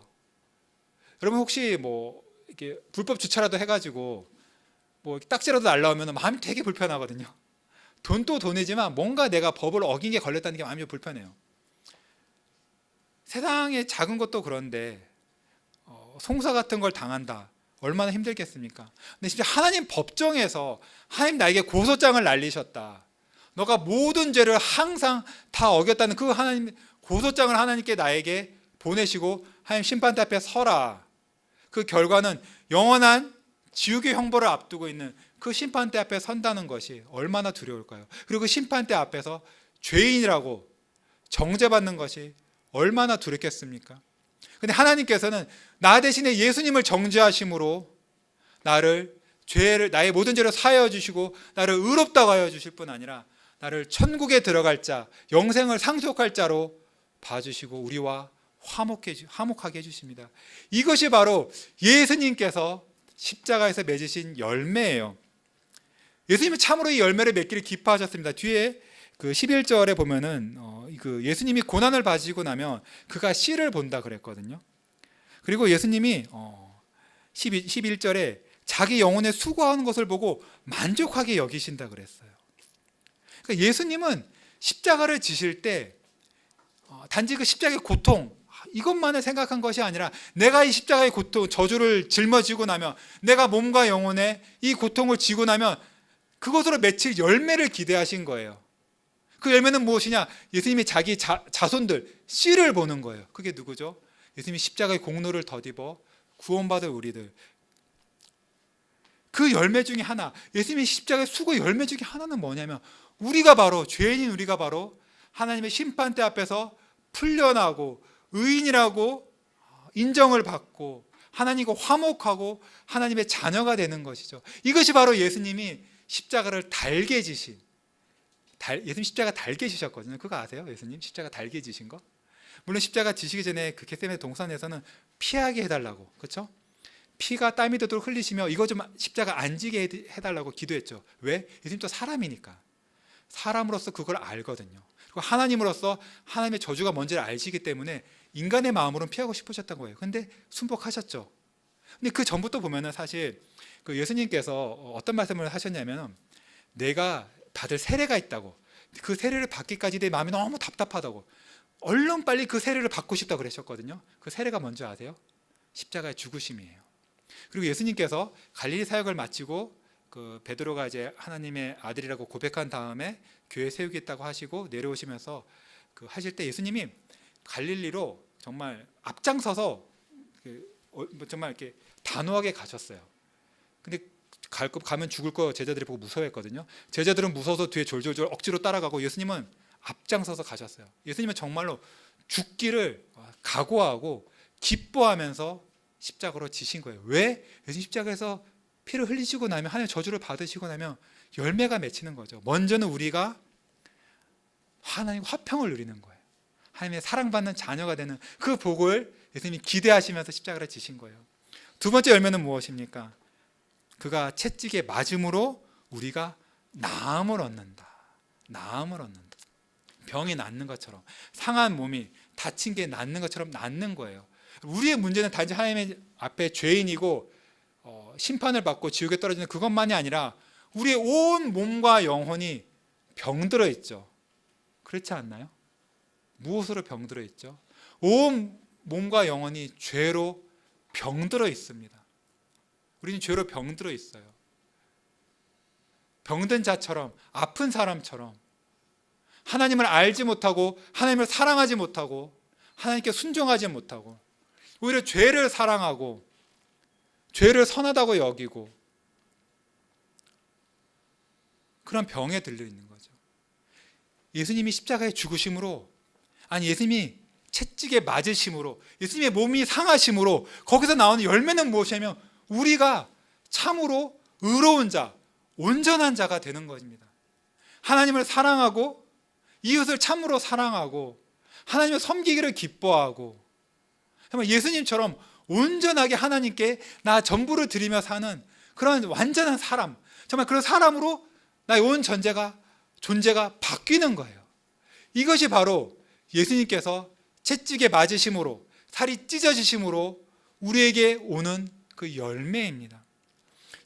여러분 혹시 뭐 이렇게 불법 주차라도 해가지고 뭐 딱지라도 날라오면 마음이 되게 불편하거든요. 돈도 돈이지만 뭔가 내가 법을 어긴 게 걸렸다는 게 마음이 불편해요. 세상의 작은 것도 그런데 송사 같은 걸 당한다. 얼마나 힘들겠습니까? 근데 진짜 하나님 법정에서 하나님 나에게 고소장을 날리셨다. 너가 모든 죄를 항상 다 어겼다는 그 하나님 고소장을 하나님께 나에게 보내시고 하나님 심판대 앞에 서라. 그 결과는 영원한 지옥의 형벌을 앞두고 있는 그 심판대 앞에 선다는 것이 얼마나 두려울까요? 그리고 그 심판대 앞에서 죄인이라고 정죄받는 것이 얼마나 두렵겠습니까? 근데 하나님께서는 나 대신에 예수님을 정죄하심으로 나의 모든 죄를 사하여 주시고 나를 의롭다고 하여 주실 뿐 아니라 나를 천국에 들어갈 자, 영생을 상속할 자로 봐주시고 우리와 화목하게 해주십니다. 이것이 바로 예수님께서 십자가에서 맺으신 열매예요. 예수님은 참으로 이 열매를 맺기를 기뻐하셨습니다. 뒤에 그 11절에 보면은 그 예수님이 고난을 받으시고 나면 그가 씨를 본다 그랬거든요. 그리고 예수님이 11절에 자기 영혼에 수고하는 것을 보고 만족하게 여기신다 그랬어요. 그러니까 예수님은 십자가를 지실 때 단지 그 십자가의 고통 이것만을 생각한 것이 아니라 내가 이 십자가의 고통 저주를 짊어지고 나면 내가 몸과 영혼에 이 고통을 지고 나면 그것으로 맺힐 열매를 기대하신 거예요. 그 열매는 무엇이냐? 예수님이 자기 자손들 씨를 보는 거예요. 그게 누구죠? 예수님이 십자가의 공로를 덧입어 구원받을 우리들. 그 열매 중에 하나, 예수님이 십자가의 수고 열매 중에 하나는 뭐냐면 우리가 바로 죄인인 우리가 바로 하나님의 심판대 앞에서 풀려나고 의인이라고 인정을 받고 하나님과 화목하고 하나님의 자녀가 되는 것이죠. 이것이 바로 예수님이 십자가를 달게 지신 예수님 십자가 달게 지셨거든요. 그거 아세요? 예수님 십자가 달게 지신 거? 물론 십자가 지시기 전에 그 겟세마네 동산에서는 피하게 해달라고, 그렇죠? 피가 땀이 되도록 흘리시며 이거 좀 십자가 안 지게 해달라고 기도했죠. 왜? 예수님 또 사람이니까. 사람으로서 그걸 알거든요. 그리고 하나님으로서 하나님의 저주가 뭔지를 아시기 때문에 인간의 마음으로는 피하고 싶으셨던 거예요. 근데 순복하셨죠. 근데 그 전부터 보면은 사실 그 예수님께서 어떤 말씀을 하셨냐면 내가 받을 세례가 있다고, 그 세례를 받기까지 내 마음이 너무 답답하다고, 얼른 빨리 그 세례를 받고 싶다고 그러셨거든요. 그 세례가 뭔지 아세요? 십자가의 죽으심이에요. 그리고 예수님께서 갈릴리 사역을 마치고 그 베드로가 이제 하나님의 아들이라고 고백한 다음에 교회 세우겠다고 하시고 내려오시면서 그 하실 때 예수님이 갈릴리로 정말 앞장서서 정말 이렇게 단호하게 가셨어요. 근데 가면 죽을 거 제자들이 보고 무서워했거든요. 제자들은 무서워서 뒤에 졸졸졸 억지로 따라가고 예수님은 앞장서서 가셨어요. 예수님은 정말로 죽기를 각오하고 기뻐하면서 십자가로 지신 거예요. 왜? 예수님 십자가에서 피를 흘리시고 나면 하나님의 저주를 받으시고 나면 열매가 맺히는 거죠. 먼저는 우리가 하나님 화평을 누리는 거예요. 하나님의 사랑받는 자녀가 되는 그 복을 예수님이 기대하시면서 십자가를 지신 거예요. 두 번째 열매는 무엇입니까? 그가 채찍에 맞음으로 우리가 나음을 얻는다. 나음을 얻는다. 병이 낫는 것처럼, 상한 몸이 다친 게 낫는 것처럼 낫는 거예요. 우리의 문제는 단지 하나님 앞에 죄인이고 심판을 받고 지옥에 떨어지는 그것만이 아니라 우리의 온 몸과 영혼이 병들어 있죠. 그렇지 않나요? 무엇으로 병들어 있죠? 온 몸과 영혼이 죄로 병들어 있습니다. 우리는 죄로 병들어 있어요. 병든 자처럼, 아픈 사람처럼 하나님을 알지 못하고 하나님을 사랑하지 못하고 하나님께 순종하지 못하고 오히려 죄를 사랑하고 죄를 선하다고 여기고 그런 병에 들려 있는 거죠. 예수님이 십자가에 죽으심으로, 아니 예수님이 채찍에 맞으심으로, 예수님의 몸이 상하심으로 거기서 나오는 열매는 무엇이냐면 우리가 참으로 의로운 자, 온전한 자가 되는 것입니다. 하나님을 사랑하고 이웃을 참으로 사랑하고 하나님을 섬기기를 기뻐하고 예수님처럼 온전하게 하나님께 나 전부를 드리며 사는 그런 완전한 사람, 정말 그런 사람으로 나의 온 존재가 바뀌는 거예요. 이것이 바로 예수님께서 채찍에 맞으심으로 살이 찢어지심으로 우리에게 오는 그 열매입니다.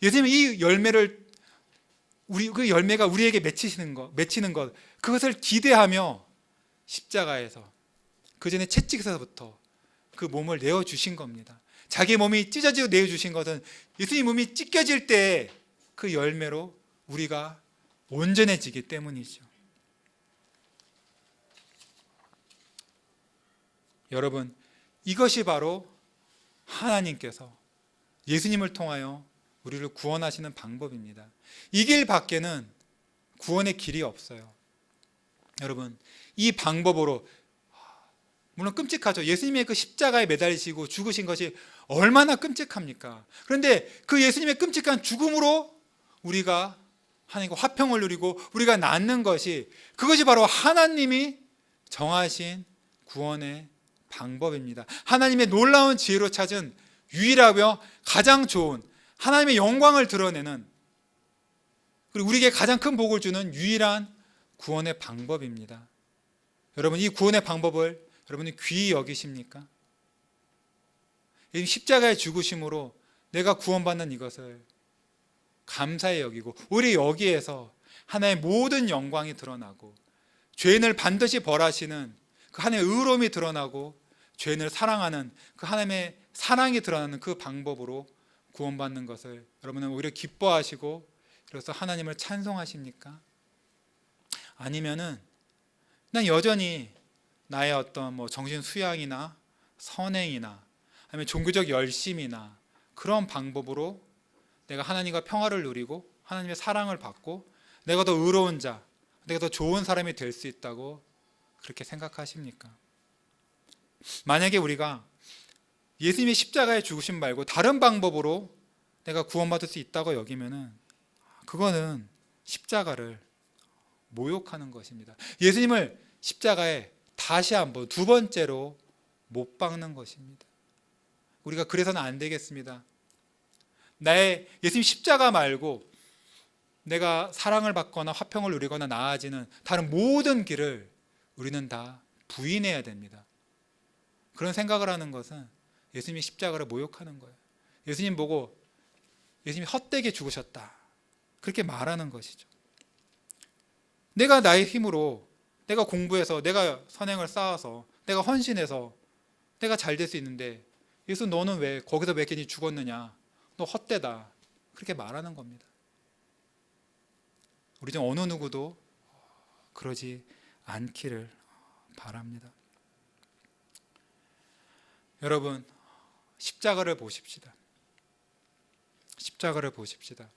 예수님은 이 열매를 그 열매가 우리에게 맺히는 것, 그것을 기대하며 십자가에서 그 전에 채찍에서부터 그 몸을 내어주신 겁니다. 자기 몸이 찢어지고 내어주신 것은 예수님 몸이 찢겨질 때 그 열매로 우리가 온전해지기 때문이죠. 여러분, 이것이 바로 하나님께서 예수님을 통하여 우리를 구원하시는 방법입니다. 이 길 밖에는 구원의 길이 없어요. 여러분, 이 방법으로, 물론 끔찍하죠. 예수님의 그 십자가에 매달리시고 죽으신 것이 얼마나 끔찍합니까? 그런데 그 예수님의 끔찍한 죽음으로 우리가 하나님과 화평을 누리고 우리가 낫는 것이, 그것이 바로 하나님이 정하신 구원의 방법입니다. 하나님의 놀라운 지혜로 찾은 유일하며 가장 좋은 하나님의 영광을 드러내는, 그리고 우리에게 가장 큰 복을 주는 유일한 구원의 방법입니다. 여러분, 이 구원의 방법을 여러분이 귀히 여기십니까? 이 십자가의 죽으심으로 내가 구원받는 이것을 감사히 여기고 오히려 여기에서 하나님의 모든 영광이 드러나고 죄인을 반드시 벌하시는 그 하나님의 의로움이 드러나고 죄인을 사랑하는 그 하나님의 사랑이 드러나는 그 방법으로 구원받는 것을 여러분은 오히려 기뻐하시고 그래서 하나님을 찬송하십니까? 아니면은 난 여전히 나의 어떤 정신 수양이나 선행이나 아니면 종교적 열심이나 그런 방법으로 내가 하나님과 평화를 누리고 하나님의 사랑을 받고 내가 더 의로운 자, 내가 더 좋은 사람이 될 수 있다고 그렇게 생각하십니까? 만약에 우리가 예수님의 십자가에 죽으심 말고 다른 방법으로 내가 구원받을 수 있다고 여기면은 그거는 십자가를 모욕하는 것입니다. 예수님을 십자가에 다시 한번 두 번째로 못 박는 것입니다. 우리가 그래서는 안 되겠습니다. 나의 예수님 십자가 말고 내가 사랑을 받거나 화평을 누리거나 나아지는 다른 모든 길을 우리는 다 부인해야 됩니다. 그런 생각을 하는 것은 예수님이 십자가를 모욕하는 거예요. 예수님 보고 예수님이 헛되게 죽으셨다, 그렇게 말하는 것이죠. 내가 나의 힘으로, 내가 공부해서, 내가 선행을 쌓아서, 내가 헌신해서 내가 잘 될 수 있는데 예수 너는 왜 거기서 왜 괜히 죽었느냐, 너 헛되다, 그렇게 말하는 겁니다. 우리 중 어느 누구도 그러지 않기를 바랍니다. 여러분, 십자가를 보십시다. 십자가를 보십시다.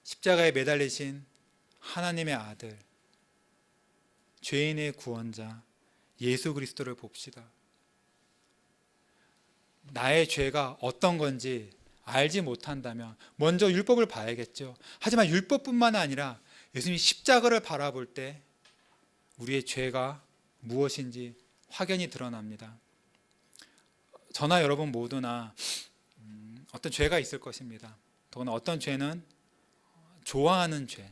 십자가에 매달리신 하나님의 아들, 죄인의 구원자 예수 그리스도를 봅시다. 나의 죄가 어떤 건지 알지 못한다면 먼저 율법을 봐야겠죠. 하지만 율법뿐만 아니라 예수님이 십자가를 바라볼 때 우리의 죄가 무엇인지 확연히 드러납니다. 저나 여러분 모두나 어떤 죄가 있을 것입니다. 더구나 어떤 죄는 좋아하는 죄,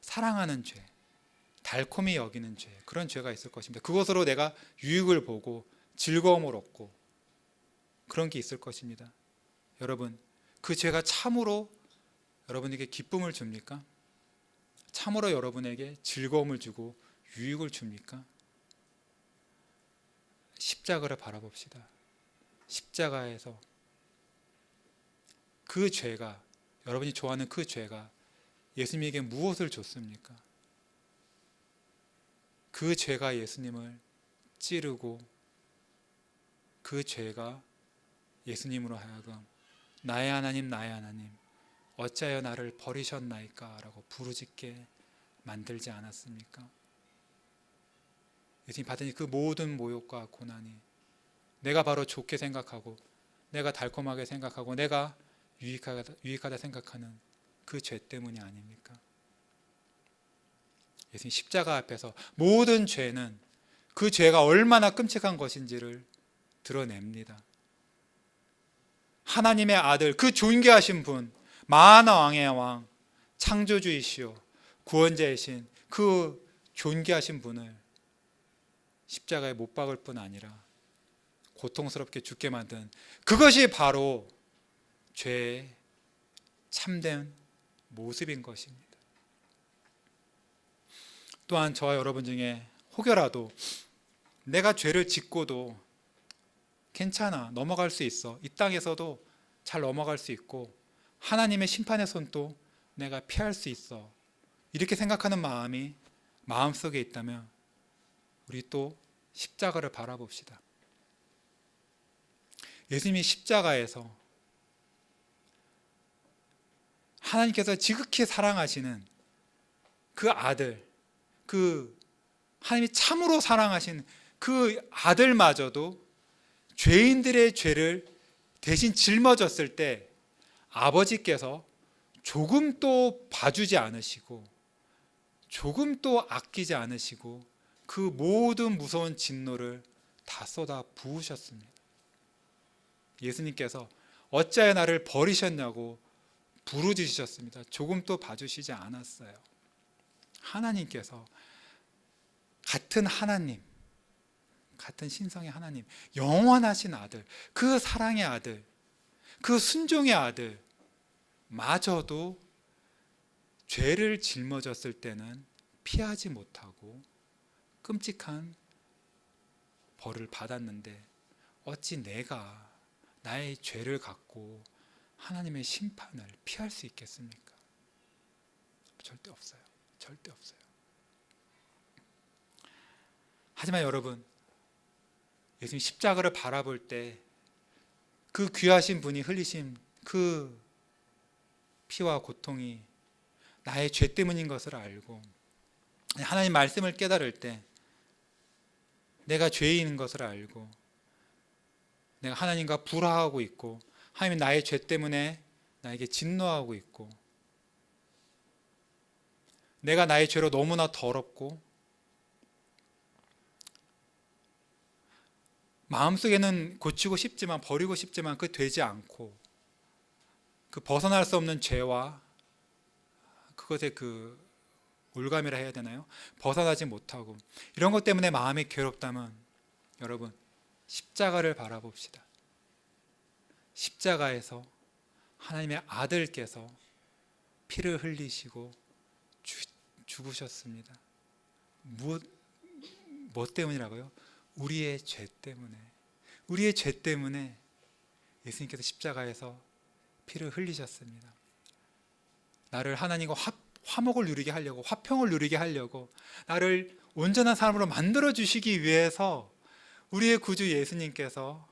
사랑하는 죄, 달콤히 여기는 죄, 그런 죄가 있을 것입니다. 그것으로 내가 유익을 보고 즐거움을 얻고 그런 게 있을 것입니다. 여러분, 그 죄가 참으로 여러분에게 기쁨을 줍니까? 참으로 여러분에게 즐거움을 주고 유익을 줍니까? 십자가를 바라봅시다. 십자가에서 그 죄가, 여러분이 좋아하는 그 죄가 예수님에게 무엇을 줬습니까? 그 죄가 예수님을 찌르고 그 죄가 예수님으로 하여금 나의 하나님 나의 하나님 어찌하여 나를 버리셨나이까 라고 부르짖게 만들지 않았습니까? 예수님 받은 그 모든 모욕과 고난이 내가 바로 좋게 생각하고 내가 달콤하게 생각하고 내가 유익하다 생각하는 그 죄 때문이 아닙니까? 예수님 십자가 앞에서 모든 죄는 그 죄가 얼마나 끔찍한 것인지를 드러냅니다. 하나님의 아들, 그 존귀하신 분, 만왕의 왕, 창조주이시오 구원자이신 그 존귀하신 분을 십자가에 못 박을 뿐 아니라 고통스럽게 죽게 만든, 그것이 바로 죄의 참된 모습인 것입니다. 또한 저와 여러분 중에 혹여라도 내가 죄를 짓고도 괜찮아, 넘어갈 수 있어, 이 땅에서도 잘 넘어갈 수 있고 하나님의 심판의 손도 내가 피할 수 있어, 이렇게 생각하는 마음이 마음속에 있다면 우리 또 십자가를 바라봅시다. 예수님이 십자가에서 하나님께서 지극히 사랑하시는 그 아들, 그 하나님이 참으로 사랑하신 그 아들마저도 죄인들의 죄를 대신 짊어졌을 때 아버지께서 조금도 봐주지 않으시고 조금도 아끼지 않으시고 그 모든 무서운 진노를 다 쏟아 부으셨습니다. 예수님께서 어찌하여 나를 버리셨냐고 부르짖으셨습니다. 조금도 봐주시지 않았어요. 하나님께서 같은 하나님, 같은 신성의 하나님, 영원하신 아들, 그 사랑의 아들, 그 순종의 아들 마저도 죄를 짊어졌을 때는 피하지 못하고 끔찍한 벌을 받았는데 어찌 내가 나의 죄를 갖고 하나님의 심판을 피할 수 있겠습니까? 절대 없어요. 절대 없어요. 하지만 여러분, 예수님 십자가를 바라볼 때 그 귀하신 분이 흘리신 그 피와 고통이 나의 죄 때문인 것을 알고 하나님 말씀을 깨달을 때 내가 죄인인 것을 알고 내가 하나님과 불화하고 있고 하나님 나의 죄 때문에 나에게 진노하고 있고 내가 나의 죄로 너무나 더럽고 마음속에는 고치고 싶지만 버리고 싶지만 그 되지 않고 그 벗어날 수 없는 죄와 그것의 그 올감이라 해야 되나요? 벗어나지 못하고 이런 것 때문에 마음이 괴롭다면 여러분 십자가를 바라봅시다. 십자가에서 하나님의 아들께서 피를 흘리시고 죽으셨습니다. 뭐 때문이라고요? 우리의 죄 때문에, 우리의 죄 때문에 예수님께서 십자가에서 피를 흘리셨습니다. 나를 하나님과 화목을 누리게 하려고, 화평을 누리게 하려고 나를 온전한 사람으로 만들어 주시기 위해서 우리의 구주 예수님께서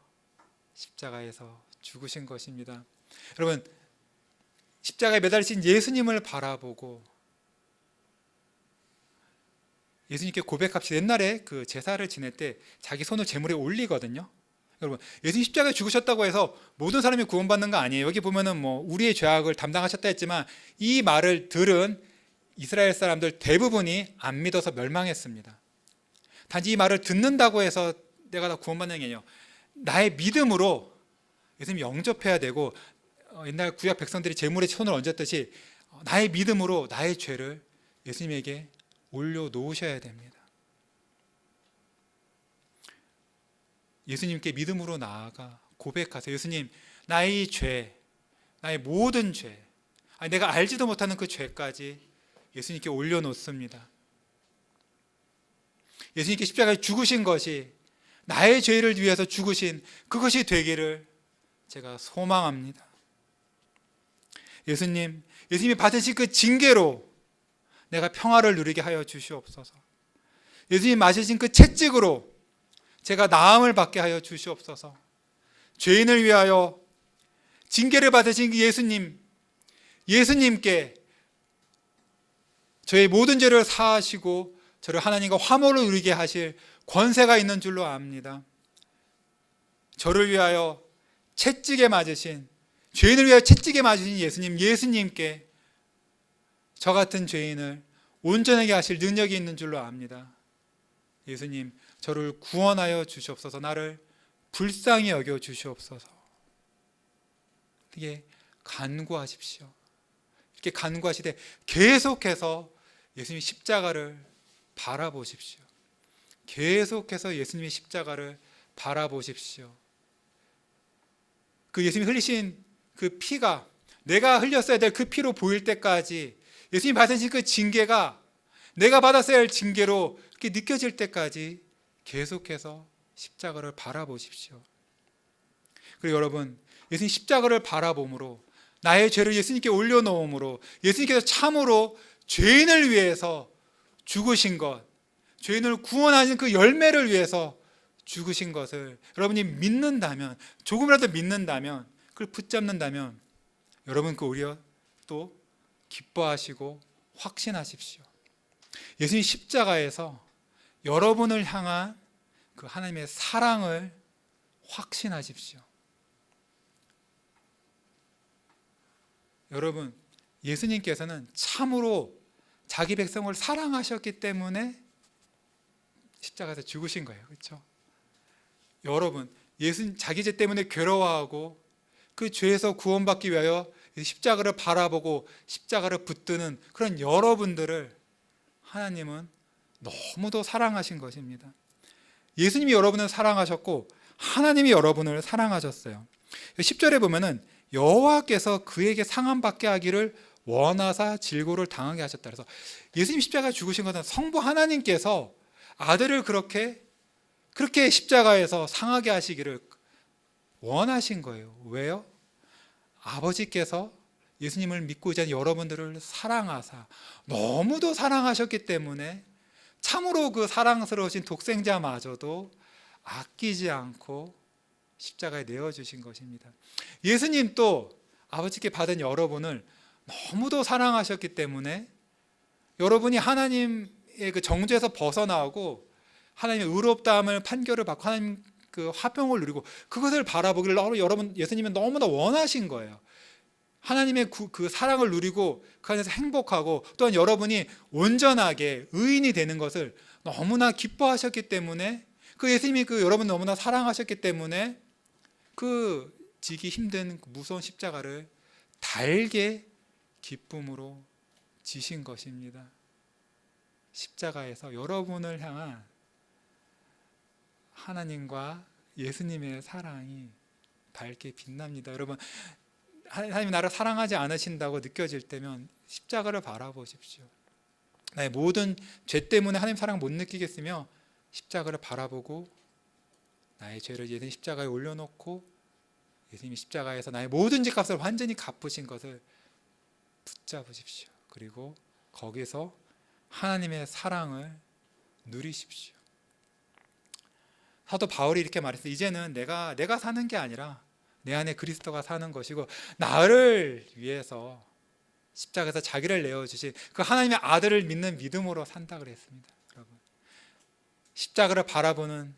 십자가에서 죽으신 것입니다. 여러분, 십자가에 매달리신 예수님을 바라보고 예수님께 고백합시다. 옛날에 그 제사를 지낼 때 자기 손을 제물에 올리거든요. 여러분, 예수님 십자가에 죽으셨다고 해서 모든 사람이 구원받는 거 아니에요. 여기 보면은 뭐 우리의 죄악을 담당하셨다 했지만 이 말을 들은 이스라엘 사람들 대부분이 안 믿어서 멸망했습니다. 단지 이 말을 듣는다고 해서 내가 다 구원받는 게 아니에요. 나의 믿음으로 예수님 영접해야 되고 옛날 구약 백성들이 제물에 손을 얹었듯이 나의 믿음으로 나의 죄를 예수님에게 올려놓으셔야 됩니다. 예수님께 믿음으로 나아가 고백하세요. 예수님, 나의 죄, 나의 모든 죄, 내가 알지도 못하는 그 죄까지 예수님께 올려놓습니다. 예수님께 십자가에 죽으신 것이 나의 죄를 위해서 죽으신 그것이 되기를 제가 소망합니다. 예수님이 받으신 그 징계로 내가 평화를 누리게 하여 주시옵소서. 예수님 맞으신 그 채찍으로 제가 나음을 받게 하여 주시옵소서. 죄인을 위하여 징계를 받으신 그 예수님께 저의 모든 죄를 사하시고 저를 하나님과 화목을 누리게 하실 권세가 있는 줄로 압니다. 저를 위하여 채찍에 맞으신, 죄인을 위하여 채찍에 맞으신 예수님께 저 같은 죄인을 온전하게 하실 능력이 있는 줄로 압니다. 예수님, 저를 구원하여 주시옵소서. 나를 불쌍히 여겨 주시옵소서. 이게 간구하십시오. 이렇게 간구하시되 계속해서 예수님 십자가를 바라보십시오. 계속해서 예수님의 십자가를 바라보십시오. 그 예수님이 흘리신 그 피가 내가 흘렸어야 될 그 피로 보일 때까지, 예수님이 받으신 그 징계가 내가 받았어야 할 징계로 그렇게 느껴질 때까지 계속해서 십자가를 바라보십시오. 그리고 여러분, 예수님 십자가를 바라봄으로, 나의 죄를 예수님께 올려놓음으로, 예수님께서 참으로 죄인을 위해서 죽으신 것, 죄인을 구원하는 그 열매를 위해서 죽으신 것을 여러분이 믿는다면, 조금이라도 믿는다면, 그걸 붙잡는다면 여러분 그 오히려 또 기뻐하시고 확신하십시오. 예수님 십자가에서 여러분을 향한 그 하나님의 사랑을 확신하십시오. 여러분, 예수님께서는 참으로 자기 백성을 사랑하셨기 때문에 십자가에서 죽으신 거예요. 그렇죠? 여러분, 예수님 자기 죄 때문에 괴로워하고 그 죄에서 구원받기 위하여 십자가를 바라보고 십자가를 붙드는 그런 여러분들을 하나님은 너무도 사랑하신 것입니다. 예수님이 여러분을 사랑하셨고 하나님이 여러분을 사랑하셨어요. 10절에 보면은 여호와께서 그에게 상함받게 하기를 원하사 질고를 당하게 하셨다. 그래서 예수님 십자가 죽으신 것은 성부 하나님께서 아들을 그렇게 십자가에서 상하게 하시기를 원하신 거예요. 왜요? 아버지께서 예수님을 믿고 있는 여러분들을 사랑하사 너무도 사랑하셨기 때문에 참으로 그 사랑스러우신 독생자마저도 아끼지 않고 십자가에 내어주신 것입니다. 예수님 또 아버지께 받은 여러분을 너무도 사랑하셨기 때문에 여러분이 하나님의 그 정죄에서 벗어나고 하나님의 의롭다함을 판결을 받고 하나님 그 화평을 누리고 그것을 바라보기를 여러분 예수님은 너무나 원하신 거예요. 하나님의 그 사랑을 누리고 그 안에서 행복하고 또한 여러분이 온전하게 의인이 되는 것을 너무나 기뻐하셨기 때문에 그 예수님이 그 여러분 너무나 사랑하셨기 때문에 그 지기 힘든 무서운 십자가를 달게 기쁨으로 지신 것입니다. 십자가에서 여러분을 향한 하나님과 예수님의 사랑이 밝게 빛납니다. 여러분, 하나님이 나를 사랑하지 않으신다고 느껴질 때면 십자가를 바라보십시오. 나의 모든 죄 때문에 하나님 사랑을 못 느끼겠으며 십자가를 바라보고 나의 죄를 예수님 십자가에 올려놓고 예수님이 십자가에서 나의 모든 죄값을 완전히 갚으신 것을 붙잡으십시오. 그리고 거기서 하나님의 사랑을 누리십시오. 사도 바울이 이렇게 말했어요. 이제는 내가 사는 게 아니라 내 안에 그리스도가 사는 것이고 나를 위해서 십자가에서 자기를 내어주신 그 하나님의 아들을 믿는 믿음으로 산다 그랬습니다. 여러분, 십자가를 바라보는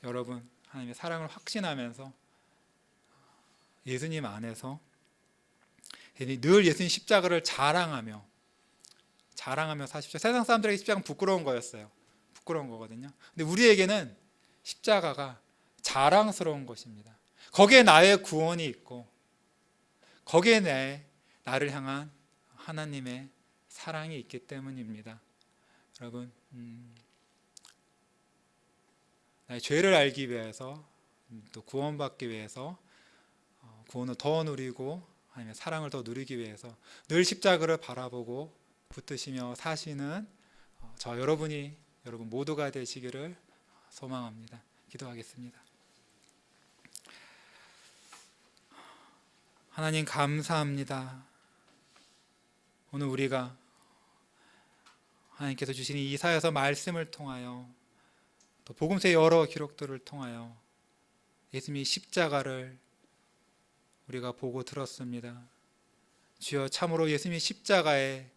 여러분, 하나님의 사랑을 확신하면서 예수님 안에서 늘 예수님 십자가를 자랑하며 사십시오. 세상 사람들에게 십자가는 부끄러운 거였어요. 부끄러운 거거든요. 근데 우리에게는 십자가가 자랑스러운 것입니다. 거기에 나의 구원이 있고 거기에 나를 향한 하나님의 사랑이 있기 때문입니다. 여러분, 나의 죄를 알기 위해서 또 구원받기 위해서 구원을 더 누리고 하나님의 사랑을 더 누리기 위해서 늘 십자가를 바라보고 붙드시며 사시는 여러분 모두가 되시기를 소망합니다. 기도하겠습니다. 하나님 감사합니다. 오늘 우리가 하나님께서 주신 이 이사야서 말씀을 통하여 또 복음서의 여러 기록들을 통하여 예수님의 십자가를 우리가 보고 들었습니다. 주여, 참으로 예수님의 십자가에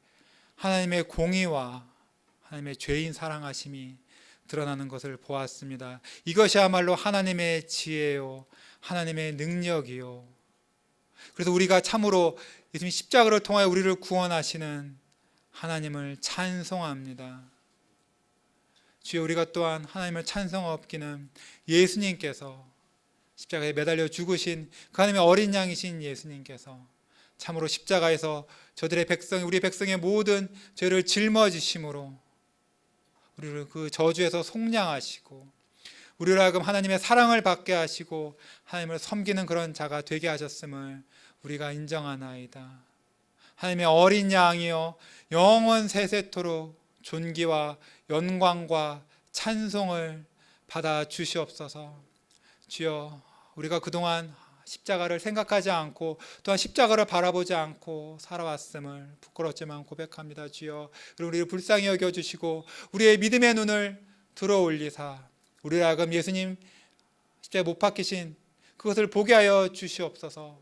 하나님의 공의와 하나님의 죄인 사랑하심이 드러나는 것을 보았습니다. 이것이야말로 하나님의 지혜요, 하나님의 능력이요. 그래서 우리가 참으로 예수님 십자가를 통하여 우리를 구원하시는 하나님을 찬송합니다. 주여, 우리가 또한 하나님을 찬송하옵기는 예수님께서 십자가에 매달려 죽으신 그 하나님의 어린 양이신 예수님께서 참으로 십자가에서 저들의 백성, 우리 백성의 모든 죄를 짊어지심으로 우리를 그 저주에서 속량하시고 우리를 하여금 하나님의 사랑을 받게 하시고 하나님을 섬기는 그런 자가 되게 하셨음을 우리가 인정하나이다. 하나님의 어린 양이여, 영원 세세토록 존귀와 영광과 찬송을 받아 주시옵소서. 주여, 우리가 그동안 십자가를 생각하지 않고 또한 십자가를 바라보지 않고 살아왔음을 부끄럽지만 고백합니다. 주여, 그리고 우리를 불쌍히 여겨주시고 우리의 믿음의 눈을 들어 올리사 우리를 하여금 예수님 십자가에 못 박히신 그것을 보게 하여 주시옵소서.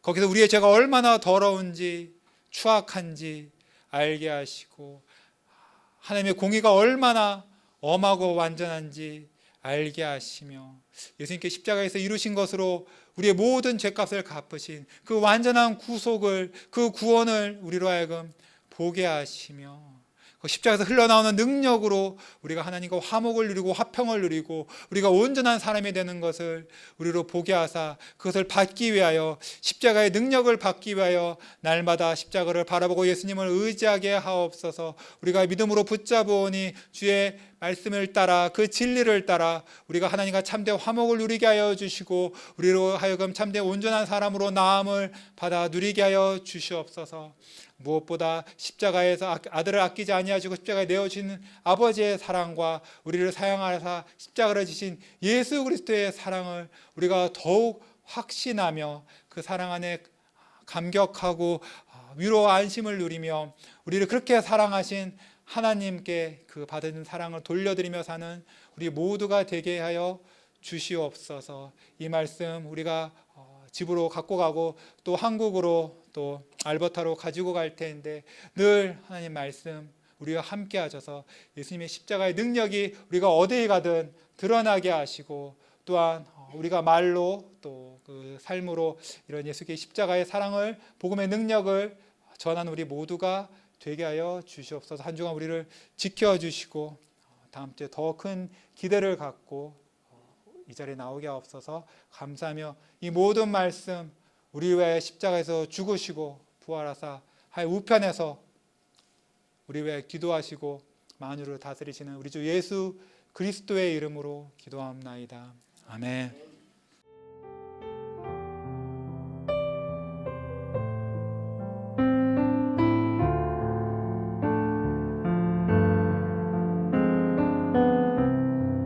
거기서 우리의 죄가 얼마나 더러운지 추악한지 알게 하시고 하나님의 공의가 얼마나 엄하고 완전한지 알게 하시며 예수님께 십자가에서 이루신 것으로 우리의 모든 죄값을 갚으신 그 완전한 구속을, 그 구원을 우리로 하여금 보게 하시며 그 십자가에서 흘러나오는 능력으로 우리가 하나님과 화목을 누리고 화평을 누리고 우리가 온전한 사람이 되는 것을 우리로 보게 하사 그것을 받기 위하여, 십자가의 능력을 받기 위하여 날마다 십자가를 바라보고 예수님을 의지하게 하옵소서. 우리가 믿음으로 붙잡으오니 주의 말씀을 따라 그 진리를 따라 우리가 하나님과 참된 화목을 누리게 하여 주시고 우리로 하여금 참된 온전한 사람으로 나음을 받아 누리게 하여 주시옵소서. 무엇보다 십자가에서 아들을 아끼지 아니하시고 십자가에 내어주신 아버지의 사랑과 우리를 사랑하사 십자가를 지신 예수 그리스도의 사랑을 우리가 더욱 확신하며 그 사랑 안에 감격하고 위로와 안심을 누리며 우리를 그렇게 사랑하신 하나님께 그 받은 사랑을 돌려드리며 사는 우리 모두가 되게 하여 주시옵소서. 이 말씀 우리가 집으로 갖고 가고 또 한국으로 또 알버타로 가지고 갈 텐데 늘 하나님 말씀 우리와 함께 하셔서 예수님의 십자가의 능력이 우리가 어디에 가든 드러나게 하시고 또한 우리가 말로 또 그 삶으로 이런 예수의 십자가의 사랑을, 복음의 능력을 전하는 우리 모두가 되게 하여 주시옵소서. 한 주간 우리를 지켜주시고 다음 주에 더 큰 기대를 갖고 이 자리에 나오게 하옵소서. 감사하며 이 모든 말씀 우리 위해 십자가에서 죽으시고 부활하사 하의 우편에서 우리 위해 기도하시고 만유를 다스리시는 우리 주 예수 그리스도의 이름으로 기도합나이다. 아멘.